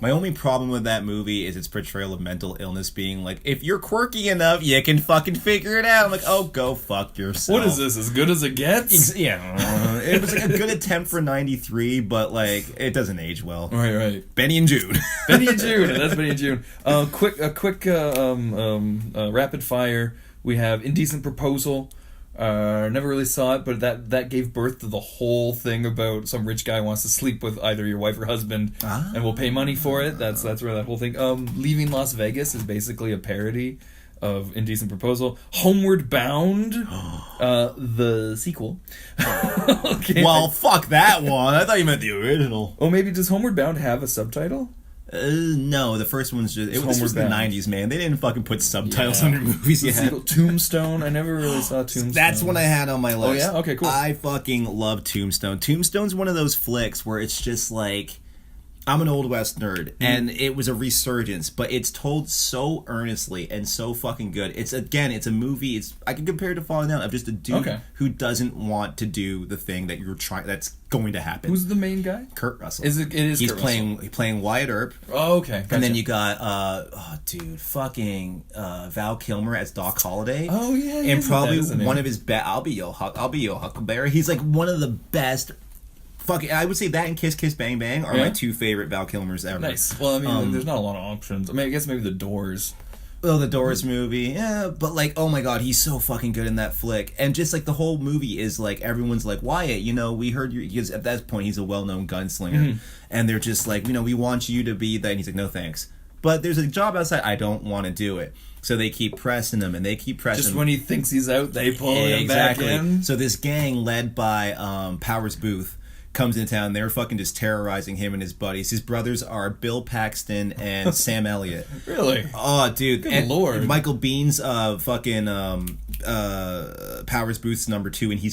My only problem with that movie is its portrayal of mental illness being like, if you're quirky enough, you can fucking figure it out. I'm like, oh, go fuck yourself. What is this? As good as it gets? It was like a good attempt for 93, but like it doesn't age well. Right. Benny and June. Benny and June. That's Benny and June. Quick rapid fire. We have Indecent Proposal. Never really saw it, but that gave birth to the whole thing about some rich guy wants to sleep with either your wife or husband and will pay money for it. That's where that whole thing. Leaving Las Vegas is basically a parody of Indecent Proposal. Homeward Bound, the sequel. Okay. Well, fuck that one. I thought you meant the original. Oh, maybe does Homeward Bound have a subtitle? No, the first one's just... This was the 90s, man. They didn't fucking put subtitles under movies yet. Sequel, Tombstone. I never really saw Tombstone. That's one I had on my list. Oh, yeah? Okay, cool. I fucking love Tombstone. Tombstone's one of those flicks where it's just like... I'm an Old West nerd, and it was a resurgence, but it's told so earnestly and so fucking good. It's a movie. I can compare it to Falling Down of just a dude who doesn't want to do the thing that that's going to happen. Who's the main guy? Kurt Russell. It is. He's Kurt playing Wyatt Earp. Oh, okay. Gotcha. And then you got Val Kilmer as Doc Holliday. Oh yeah. And probably one of his best. I'll be your Huckleberry. He's like one of the best. I would say that and Kiss Kiss Bang Bang are my two favorite Val Kilmers ever. Nice. Well, I mean, there's not a lot of options. I mean, I guess maybe The Doors. Oh, the Doors movie. Yeah, but like, oh my god, he's so fucking good in that flick. And just like the whole movie is like, everyone's like, Wyatt, we heard you, because at that point he's a well-known gunslinger. And they're just like, we want you to be that. And he's like, no thanks. But there's a job outside, I don't want to do it. So they keep pressing him, and they keep pressing him. Just when he thinks he's out, they pull him back in. So this gang led by Powers Booth, comes into town. They're fucking just terrorizing him and his buddies. His brothers are Bill Paxton and Sam Elliott. Really? Oh, dude. Good Lord. Michael Bihn's fucking Powers Booth's number 2, and he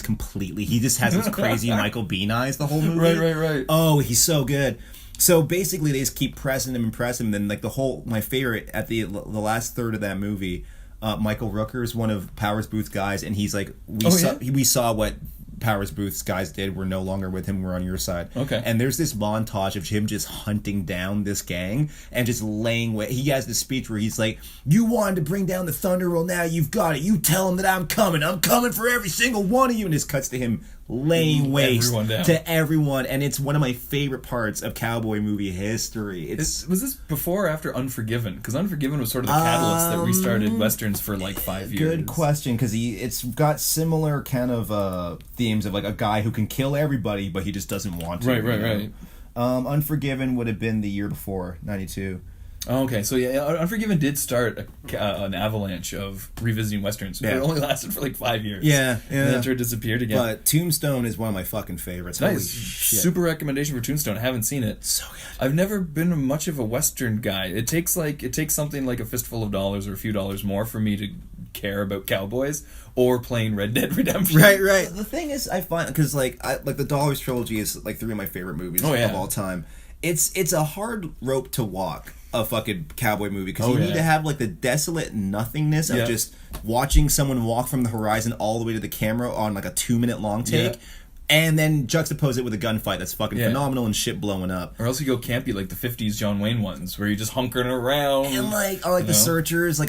just has those crazy Michael Biehn eyes the whole movie. Right. Oh, he's so good. So basically, they just keep pressing him and pressing him. Then, like, my favorite at the last third of that movie, Michael Rooker is one of Powers Booth's guys, and he's like, we saw what Powers Booth's guys did. We're no longer with him. We're on your side. Okay. And there's this montage of him just hunting down this gang and just laying way. He has this speech where he's like, "You wanted to bring down the Thunder. Well, now you've got it. You tell him that I'm coming. I'm coming for every single one of you." And just cuts to him laying waste to everyone. And it's one of my favorite parts of cowboy movie history. Was this before or after Unforgiven? Because Unforgiven was sort of the catalyst that restarted Westerns for like 5 years. Good question, because it's got similar kind of themes of like a guy who can kill everybody, but he just doesn't want to. Right. Unforgiven would have been the year before, 92. Oh, okay, so yeah, Unforgiven did start an avalanche of revisiting Westerns. But it only lasted for like 5 years. Yeah. And then it disappeared again. But Tombstone is one of my fucking favorites. Nice. Holy shit. Super recommendation for Tombstone. I haven't seen it. So good. I've never been much of a Western guy. It takes something like A Fistful of Dollars or a few dollars more for me to care about cowboys or playing Red Dead Redemption. Right. The thing is, I find, because the Dollars trilogy is like 3 of my favorite movies of all time. It's a hard rope to walk, a fucking cowboy movie, because you need to have like the desolate nothingness of just watching someone walk from the horizon all the way to the camera on like a 2-minute long take, and then juxtapose it with a gunfight that's fucking phenomenal and shit blowing up. Or else you go campy like the 50s John Wayne ones, where you're just hunkering around. And the Searchers,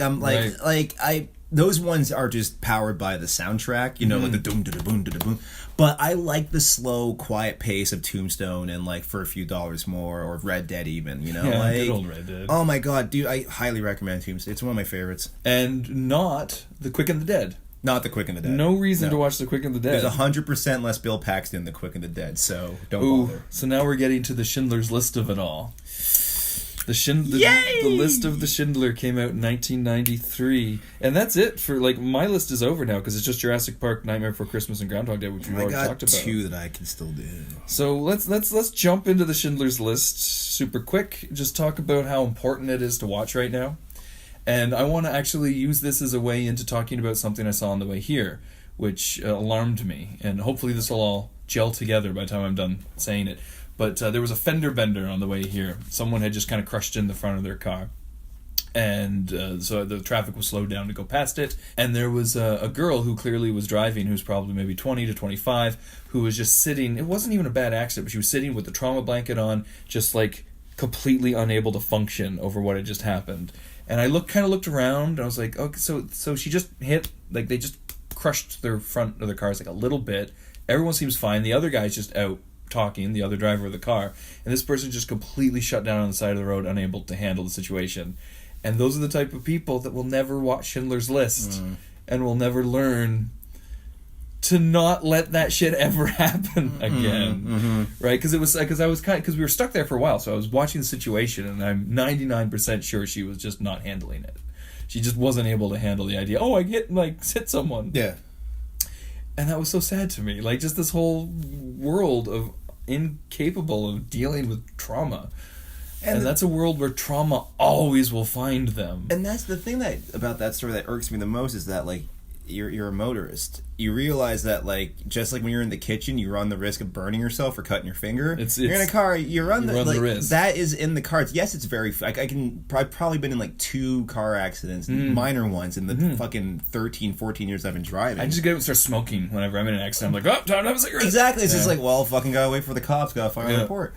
those ones are just powered by the soundtrack, like the doom da da boom da da boom. But I like the slow, quiet pace of Tombstone and like For a Few Dollars More, or Red Dead even, good old Red Dead. Oh my god, dude, I highly recommend Tombstone. It's one of my favorites. And not The Quick and the Dead. Not The Quick and the Dead. No reason to watch The Quick and the Dead. There's 100% less Bill Paxton in The Quick and the Dead, so don't bother. So now we're getting to the Schindler's List of it all. The list of the Schindler came out in 1993, and that's it for my list is over now because it's just Jurassic Park, Nightmare Before Christmas, and Groundhog Day, which we already talked about. I got 2 that I can still do. So let's jump into the Schindler's List super quick. Just talk about how important it is to watch right now, and I want to actually use this as a way into talking about something I saw on the way here, which alarmed me, and hopefully this will all gel together by the time I'm done saying it. But there was a fender bender on the way here. Someone had just kind of crushed in the front of their car. And so the traffic was slowed down to go past it. And there was a girl who clearly was driving, who's probably maybe 20 to 25, who was just sitting. It wasn't even a bad accident, but she was sitting with the trauma blanket on, just completely unable to function over what had just happened. And I looked around, and I was like, okay, so she just hit, they just crushed their front of their cars a little bit. Everyone seems fine. The other guy's just out talking, the other driver of the car, and this person just completely shut down on the side of the road, unable to handle the situation. And those are the type of people that will never watch Schindler's List and will never learn to not let that shit ever happen again, right? Because we were stuck there for a while, so I was watching the situation, and I'm 99% sure she was just not handling it. She just wasn't able to handle the idea. Oh, I get hit someone. Yeah. And that was so sad to me. Just this whole world of incapable of dealing with trauma. And that's a world where trauma always will find them. And that's the thing about that story that irks me the most, is that you're a motorist. You realize that just like when you're in the kitchen, you run the risk of burning yourself or cutting your finger. You're in a car, you run the risk. That is in the cards. Yes, it's very. I've probably been in 2 car accidents, minor ones, in the fucking 13, 14 years I've been driving. I just get up and start smoking whenever I'm in an accident. I'm like, oh, time to have a cigarette. Exactly. It's just fucking gotta wait for the cops, gotta file a report.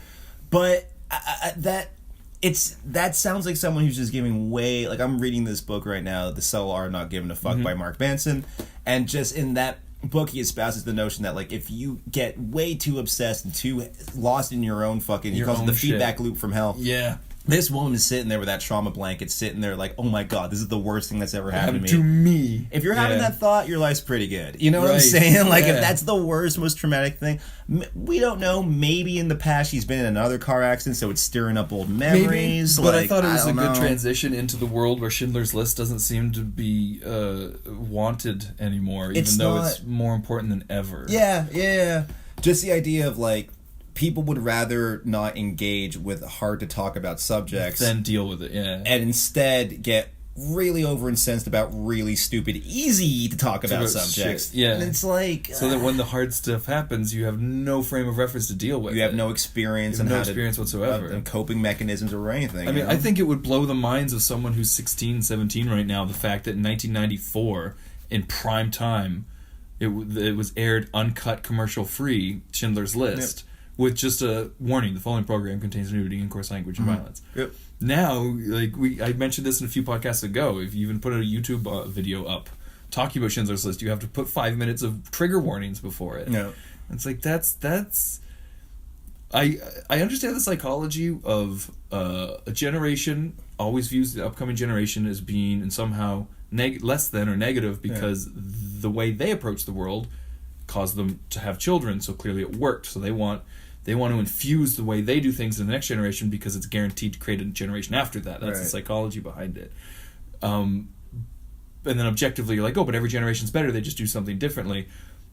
But that sounds like someone who's just giving way. I'm reading this book right now, The Subtle Art of Not Giving a Fuck by Mark Manson, and just in that book he espouses the notion that if you get way too obsessed and too lost in your own fucking, he calls it the feedback loop from hell. Yeah. This woman is sitting there with that trauma blanket, sitting there oh my god, this is the worst thing that's ever happened to me. If you're having that thought, your life's pretty good. You know what I'm saying? If that's the worst, most traumatic thing, we don't know. Maybe in the past she's been in another car accident, so it's stirring up old memories. Maybe, but I thought it was a good transition into the world where Schindler's List doesn't seem to be wanted anymore, even though it's more important than ever. Yeah. Just the idea of people would rather not engage with hard to talk about subjects then deal with it, yeah. and instead get really over incensed about really stupid, easy to talk about subjects. Shit. Yeah. And it's like... So that when the hard stuff happens, you have no frame of reference to deal with. You have no experience whatsoever. And coping mechanisms or anything. I mean, I think it would blow the minds of someone who's 16, 17 right now, the fact that in 1994, in prime time, it was aired uncut, commercial-free, Schindler's List, with just a warning, the following program contains nudity and coarse language and violence. Yep. Now, like I mentioned this in a few podcasts ago, if you even put a YouTube video up talking about Schindler's List, you have to put 5 minutes of trigger warnings before it. Yeah. It's like, that's... I understand the psychology of a generation always views the upcoming generation as being in somehow less than or negative because the way they approach the world caused them to have children, so clearly it worked. So they want to infuse the way they do things in the next generation because it's guaranteed to create a generation after that. That's the psychology behind it. And then objectively you're like, oh, but every generation's better, they just do something differently.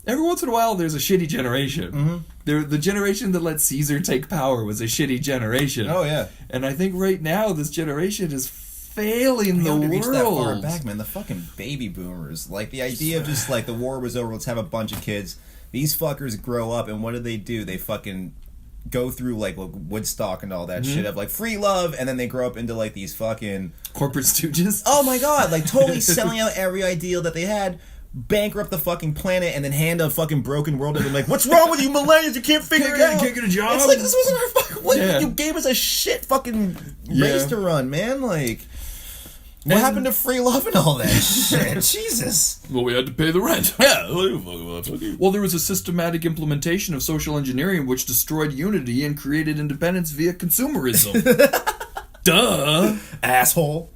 Every once in a while there's a shitty generation. The generation that let Caesar take power was a shitty generation. Oh, yeah. And I think right now this generation is failing the world. Reach that far back, man. The fucking baby boomers. Like, the idea of just, like, the war was over, let's have a bunch of kids. These fuckers grow up, and what do? They fucking go through, like Woodstock and all that shit of, like, free love, and then they grow up into, like, these fucking... corporate stooges? Oh, my God. Like, totally selling out every ideal that they had, bankrupt the fucking planet, and then hand a fucking broken world, and they're like, what's wrong with you millennials? You can't figure it out. Can't get a job? It's like, this wasn't our fucking... You gave us a shit fucking race to run, man. Like... What happened to free love and all that shit? Jesus. Well, we had to pay the rent. Well, there was a systematic implementation of social engineering which destroyed unity and created independence via consumerism. Duh. Asshole.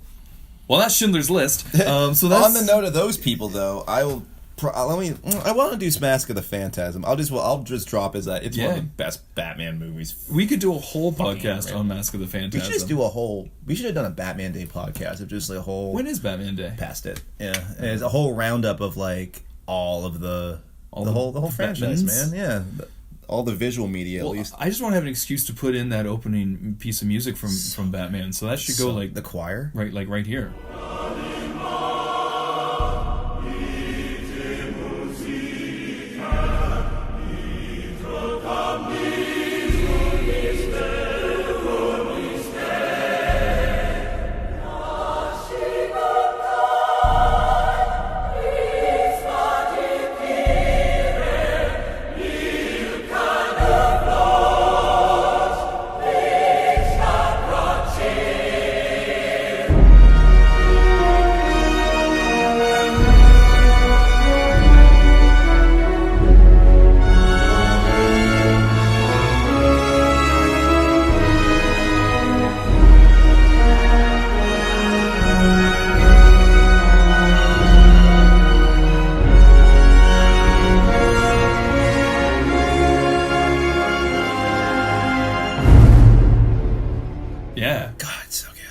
Well, that's Schindler's List. So that's... On the note of those people, though, I will... I want to do Mask of the Phantasm. I'll just drop as it's one of the best Batman movies. We could do a whole podcast on Mask of the Phantasm. We should just do a whole... We should have done a Batman Day podcast of just like a whole... When is Batman Day? Past it. Yeah. And it's a whole roundup of like all of the whole franchise, man. Yeah. All the visual media, at least. I just want to have an excuse to put in that opening piece of music from Batman. So that should go like... The choir? Right, like right here.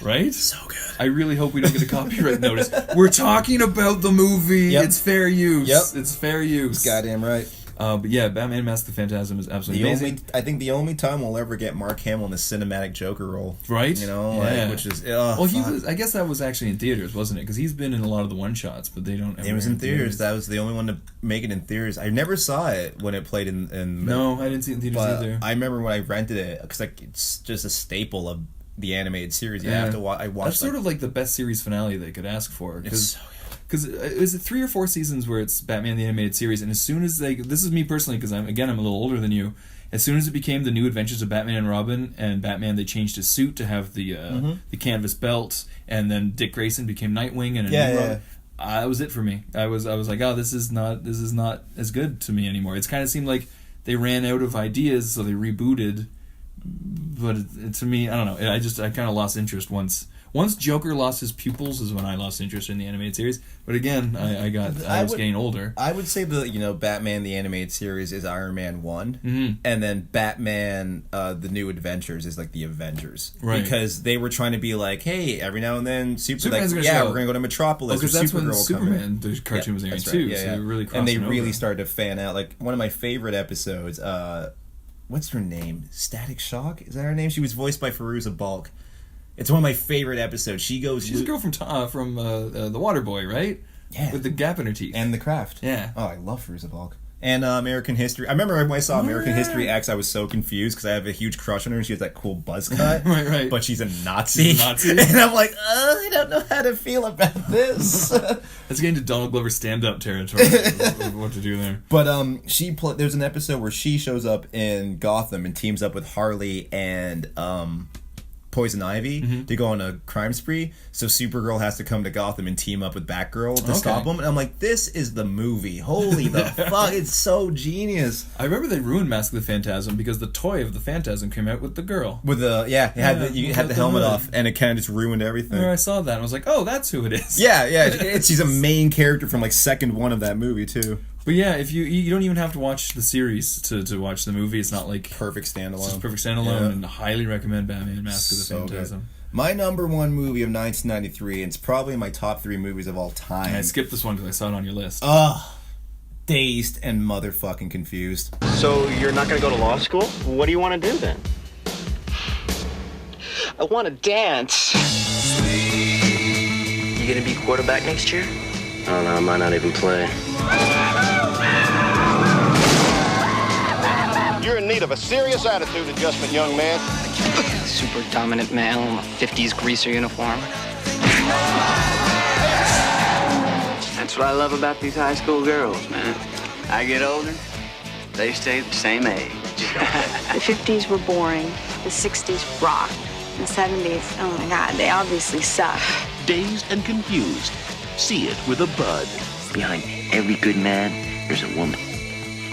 Right? So good. I really hope we don't get a copyright notice. We're talking about the movie. Yep. It's fair use. Yep. It's fair use. Goddamn right. But yeah, Batman Mask of the Phantasm is absolutely amazing. I think the only time we'll ever get Mark Hamill in the cinematic Joker role. Right? You know? Yeah. Like, which is... well, he was... I guess that was actually in theaters, wasn't it? Because he's been in a lot of the one-shots, but they don't... It was in theaters. That was the only one to make it in theaters. I never saw it when it played in no, I didn't see it in theaters either. I remember when I rented it, because like, it's just a staple of the animated series. You have to watch. I watched. That's sort of like the best series finale they could ask for. It's so because is it 3 or 4 seasons where it's Batman the Animated Series, and as soon as this is me personally, because I'm a little older than you. As soon as it became the New Adventures of Batman and Robin, and Batman, they changed his suit to have the canvas belt, and then Dick Grayson became Nightwing, and Robin. That was it for me. I was like, oh, this is not as good to me anymore. It's kind of seemed like they ran out of ideas, so they rebooted. But to me, I don't know. I kind of lost interest once Joker lost his pupils is when I lost interest in the animated series. But again, I was getting older. I would say Batman the Animated Series is Iron Man 1, and then Batman the New Adventures is like the Avengers, right? Because they were trying to be like, hey, every now and then Superman's we're gonna go to Metropolis. Because that's when Superman the cartoon was airing too. Yeah, so they really and they really started to fan out. Like one of my favorite episodes. what's her name? Static Shock? Is that her name? She was voiced by Fairuza Balk. It's one of my favorite episodes. She's the girl from The Waterboy, right? Yeah. With the gap in her teeth. And The Craft. Yeah. Oh, I love Fairuza Balk. And American History. I remember when I saw American History X, I was so confused because I have a huge crush on her and she has that cool buzz cut. right. But she's a Nazi. And I'm like, I don't know how to feel about this. It's getting to Donald Glover stand-up territory. What to do there. But there's an episode where she shows up in Gotham and teams up with Harley and Poison Ivy to go on a crime spree. So Supergirl has to come to Gotham and team up with Batgirl to stop them. And I'm like, this is the movie. Holy the fuck. It's so genius. I remember they ruined Mask of the Phantasm because the toy of the Phantasm came out with the girl. With the, you had the helmet off and it kind of just ruined everything. I saw that and I was like, oh, that's who it is. Yeah. She's a main character from like second one of that movie too. But yeah, if you don't even have to watch the series to watch the movie. It's not like perfect standalone. It's just perfect standalone, and I highly recommend Batman: Mask of the Phantasm. Good. My number one movie of 1993, and it's probably in my top 3 movies of all time. I skipped this one because I saw it on your list. Dazed and motherfucking confused. So you're not going to go to law school? What do you want to do then? I want to dance. You going to be quarterback next year? I don't know. I might not even play. You're in need of a serious attitude adjustment, young man. Super dominant male in a 50s greaser uniform. That's what I love about these high school girls, man. I get older, they stay the same age. The 50s were boring. The 60s rocked. The 70s, oh my God, they obviously suck. Dazed and confused. See it with a bud. Behind every good man, there's a woman.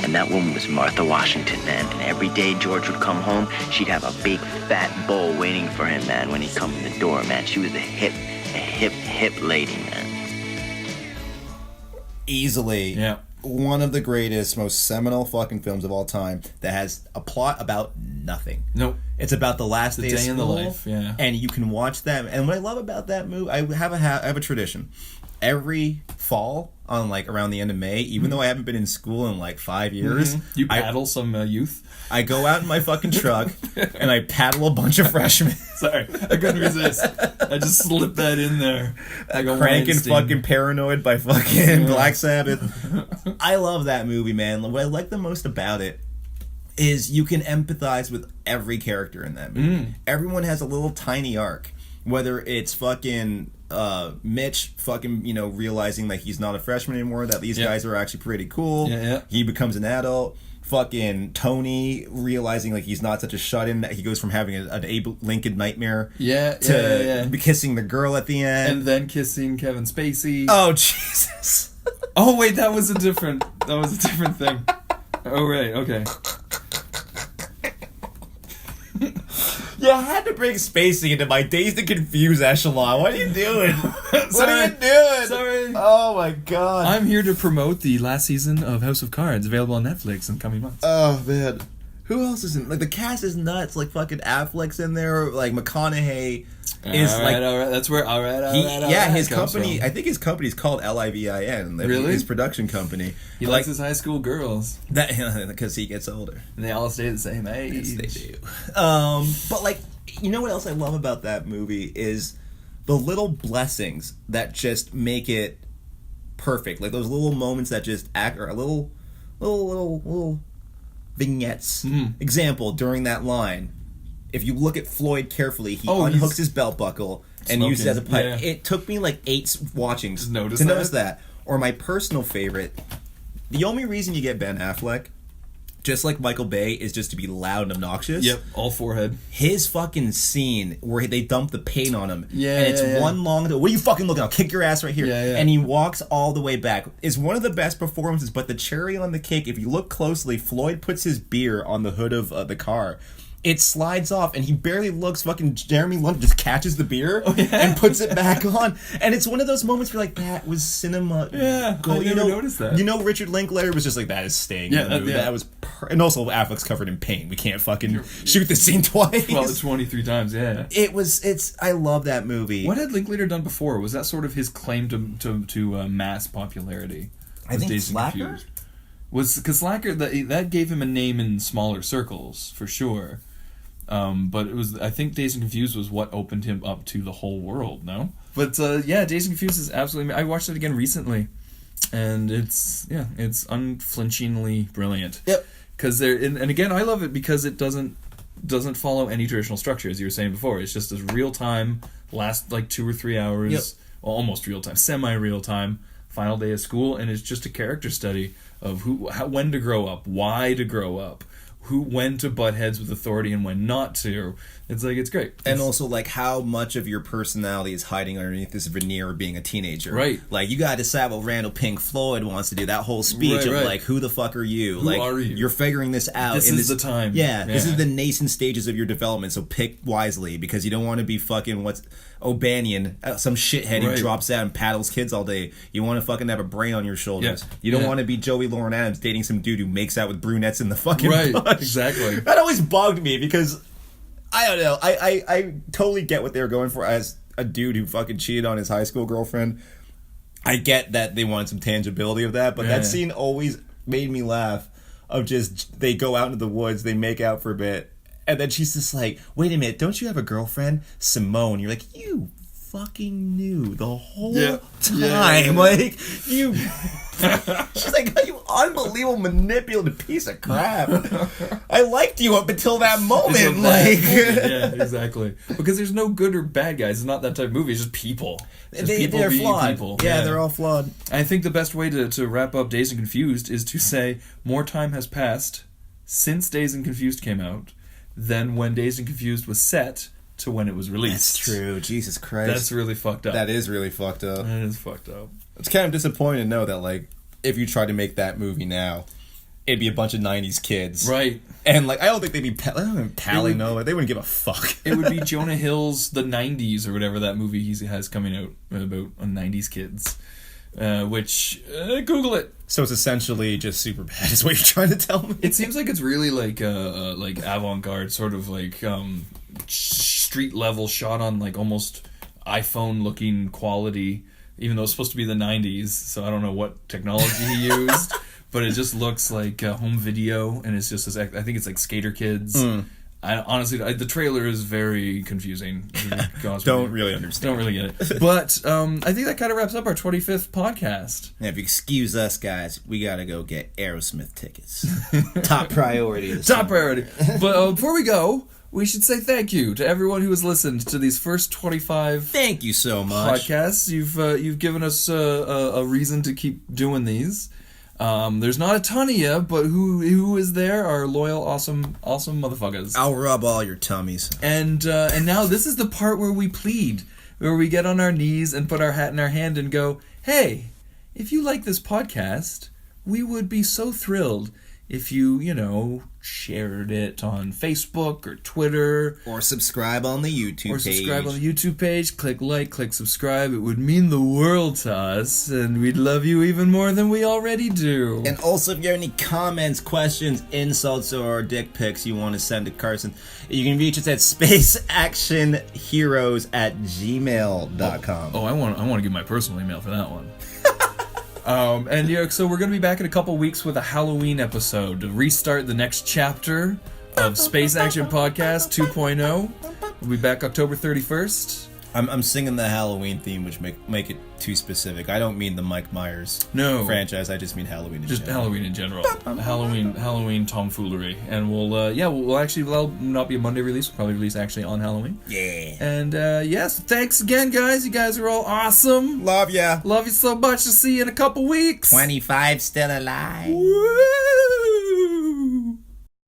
And that woman was Martha Washington, man. And every day George would come home, she'd have a big fat bowl waiting for him, man, when he'd come in the door, man. She was a hip lady, man. Easily. Yeah. One of the greatest, most seminal fucking films of all time that has a plot about nothing. Nope. It's about the last day of school, in the life, yeah. And you can watch that. And what I love about that movie, I have a tradition. Every fall, on like around the end of May, even though I haven't been in school in like 5 years, you paddle some youth. I go out in my fucking truck and I paddle a bunch of freshmen. Sorry, I couldn't resist. I just slipped that in there. Like Cranking fucking Paranoid by fucking Black Sabbath. I love that movie, man. What I like the most about it is you can empathize with every character in that movie. Everyone has a little tiny arc. Whether it's fucking Mitch fucking, realizing that he's not a freshman anymore, that these guys are actually pretty cool. He becomes an adult. Fucking Tony realizing like he's not such a shut-in, that he goes from having an Abe Lincoln nightmare to kissing the girl at the end. And then kissing Kevin Spacey. Oh, Jesus. Oh, wait, that was a different thing. Oh, right, okay. Yeah, I had to bring Spacey into my Dazed and Confused echelon. What are you doing? What are you doing? Sorry. Oh my God. I'm here to promote the last season of House of Cards, available on Netflix in coming months. Oh man. Who else is in? Like the cast is nuts. Like fucking Affleck's in there. Like McConaughey is all like. All right. That's where. All right. His company. I think his company's called LIVIN. Really? His production company. He likes his high school girls. That because he gets older. And they all stay the same age. Yes, they do. But like, you know what else I love about that movie is the little blessings that just make it perfect. Like those little moments that just act, or little vignettes. Example, during that line, if you look at Floyd carefully, he unhooks his belt buckle and uses it as a pipe. Yeah. It took me like 8 watchings to notice that. Or my personal favorite, the only reason you get Ben Affleck, just like Michael Bay, is just to be loud and obnoxious. Yep, all forehead. His fucking scene where they dump the paint on him, and it's yeah. one long, what are you fucking looking at? I'll kick your ass right here. Yeah. And he walks all the way back. Is one of the best performances, but the cherry on the cake, if you look closely, Floyd puts his beer on the hood of the car. It slides off, and he barely looks. Fucking Jeremy Lund just catches the beer and puts it back on. And it's one of those moments where you're like, that was cinema. Yeah, I never noticed that. You know, Richard Linklater was just like, that is staying in the movie. That was and also Affleck's covered in paint. We can't fucking shoot this scene twice. Well, 23 times, yeah. I love that movie. What had Linklater done before? Was that sort of his claim to mass popularity? I think Slacker? Was because Slacker that gave him a name in smaller circles for sure. But it was, I think Dazed and Confused was what opened him up to the whole world. No, but yeah, Dazed and Confused is absolutely. I watched it again recently, and it's unflinchingly brilliant. Yep. Because and again, I love it because it doesn't follow any traditional structure, as you were saying before. It's just this real time, last like 2 or 3 hours, yep. well, almost real time, semi real time, final day of school, and it's just a character study of when to grow up, why to grow up, when to butt heads with authority and when not to. It's like, it's great. And also, like, how much of your personality is hiding underneath this veneer of being a teenager. Right. Like, you gotta decide what Randall Pink Floyd wants to do. That whole speech of, like, who the fuck are you? Who like, are you? You're figuring this out. This is the time. Yeah, this is the nascent stages of your development, so pick wisely, because you don't want to be fucking, O'Banion, some shithead who drops out and paddles kids all day. You want to fucking have a brain on your shoulders. Yeah. You don't want to be Joey Lauren Adams dating some dude who makes out with brunettes in the fucking bush. Exactly. That always bugged me because I don't know. I totally get what they were going for as a dude who fucking cheated on his high school girlfriend. I get that they wanted some tangibility of that, but that scene always made me laugh. Of just, they go out into the woods, they make out for a bit, and then she's just like, wait a minute, don't you have a girlfriend? Simone. You're like, you fucking knew the whole time. Like, you... She's like, you unbelievable manipulative piece of crap. I liked you up until that moment. Yeah, exactly. Because there's no good or bad guys. It's not that type of movie. It's just people. They're flawed. People. Yeah, they're all flawed. I think the best way to wrap up Dazed and Confused is to say more time has passed since Dazed and Confused came out than when Dazed and Confused was set to when it was released. That's true. Jesus Christ. That's really fucked up. That is really fucked up. That is fucked up. It's kind of disappointing to know that, like, if you tried to make that movie now, it'd be a bunch of 90s kids. Right. And, like, I don't think they'd be palling, no. They wouldn't give a fuck. It would be Jonah Hill's The 90s or whatever that movie he has coming out about 90s kids. Which, Google it. So it's essentially just super bad is what you're trying to tell me? It seems like it's really like avant-garde, sort of like street level shot on like almost iPhone-looking quality, even though it's supposed to be the 90s, so I don't know what technology he used, but it just looks like home video, and it's just, I think it's like skater kids. Honestly, the trailer is very confusing. Don't really understand. Don't really get it. But I think that kind of wraps up our 25th podcast. Yeah, if you excuse us, guys, we gotta go get Aerosmith tickets. Top priority. Top priority. But before we go, we should say thank you to everyone who has listened to these first 25. Thank you so much. Podcasts. You've given us a reason to keep doing these. There's not a ton of you, but who is there are loyal, awesome motherfuckers. I'll rub all your tummies. And now this is the part where we plead, where we get on our knees and put our hat in our hand and go, hey, if you like this podcast, we would be so thrilled if you shared it on Facebook or Twitter. Or subscribe on the YouTube page. Click like, click subscribe. It would mean the world to us, and we'd love you even more than we already do. And also, if you have any comments, questions, insults, or dick pics you want to send to Carson, you can reach us at spaceactionheroes@gmail.com. I want to give my personal email for that one. So we're going to be back in a couple weeks with a Halloween episode to restart the next chapter of Space Action Podcast 2.0. We'll be back October 31st. I'm singing the Halloween theme, which make it too specific. I don't mean the Mike Myers franchise. I just mean Halloween in general. Halloween in general. Halloween tomfoolery. And we'll actually, that'll not be a Monday release. We'll probably release actually on Halloween. Yeah. And yes, thanks again, guys. You guys are all awesome. Love ya. Love you so much. To see you in a couple weeks. 25 still alive. Woo!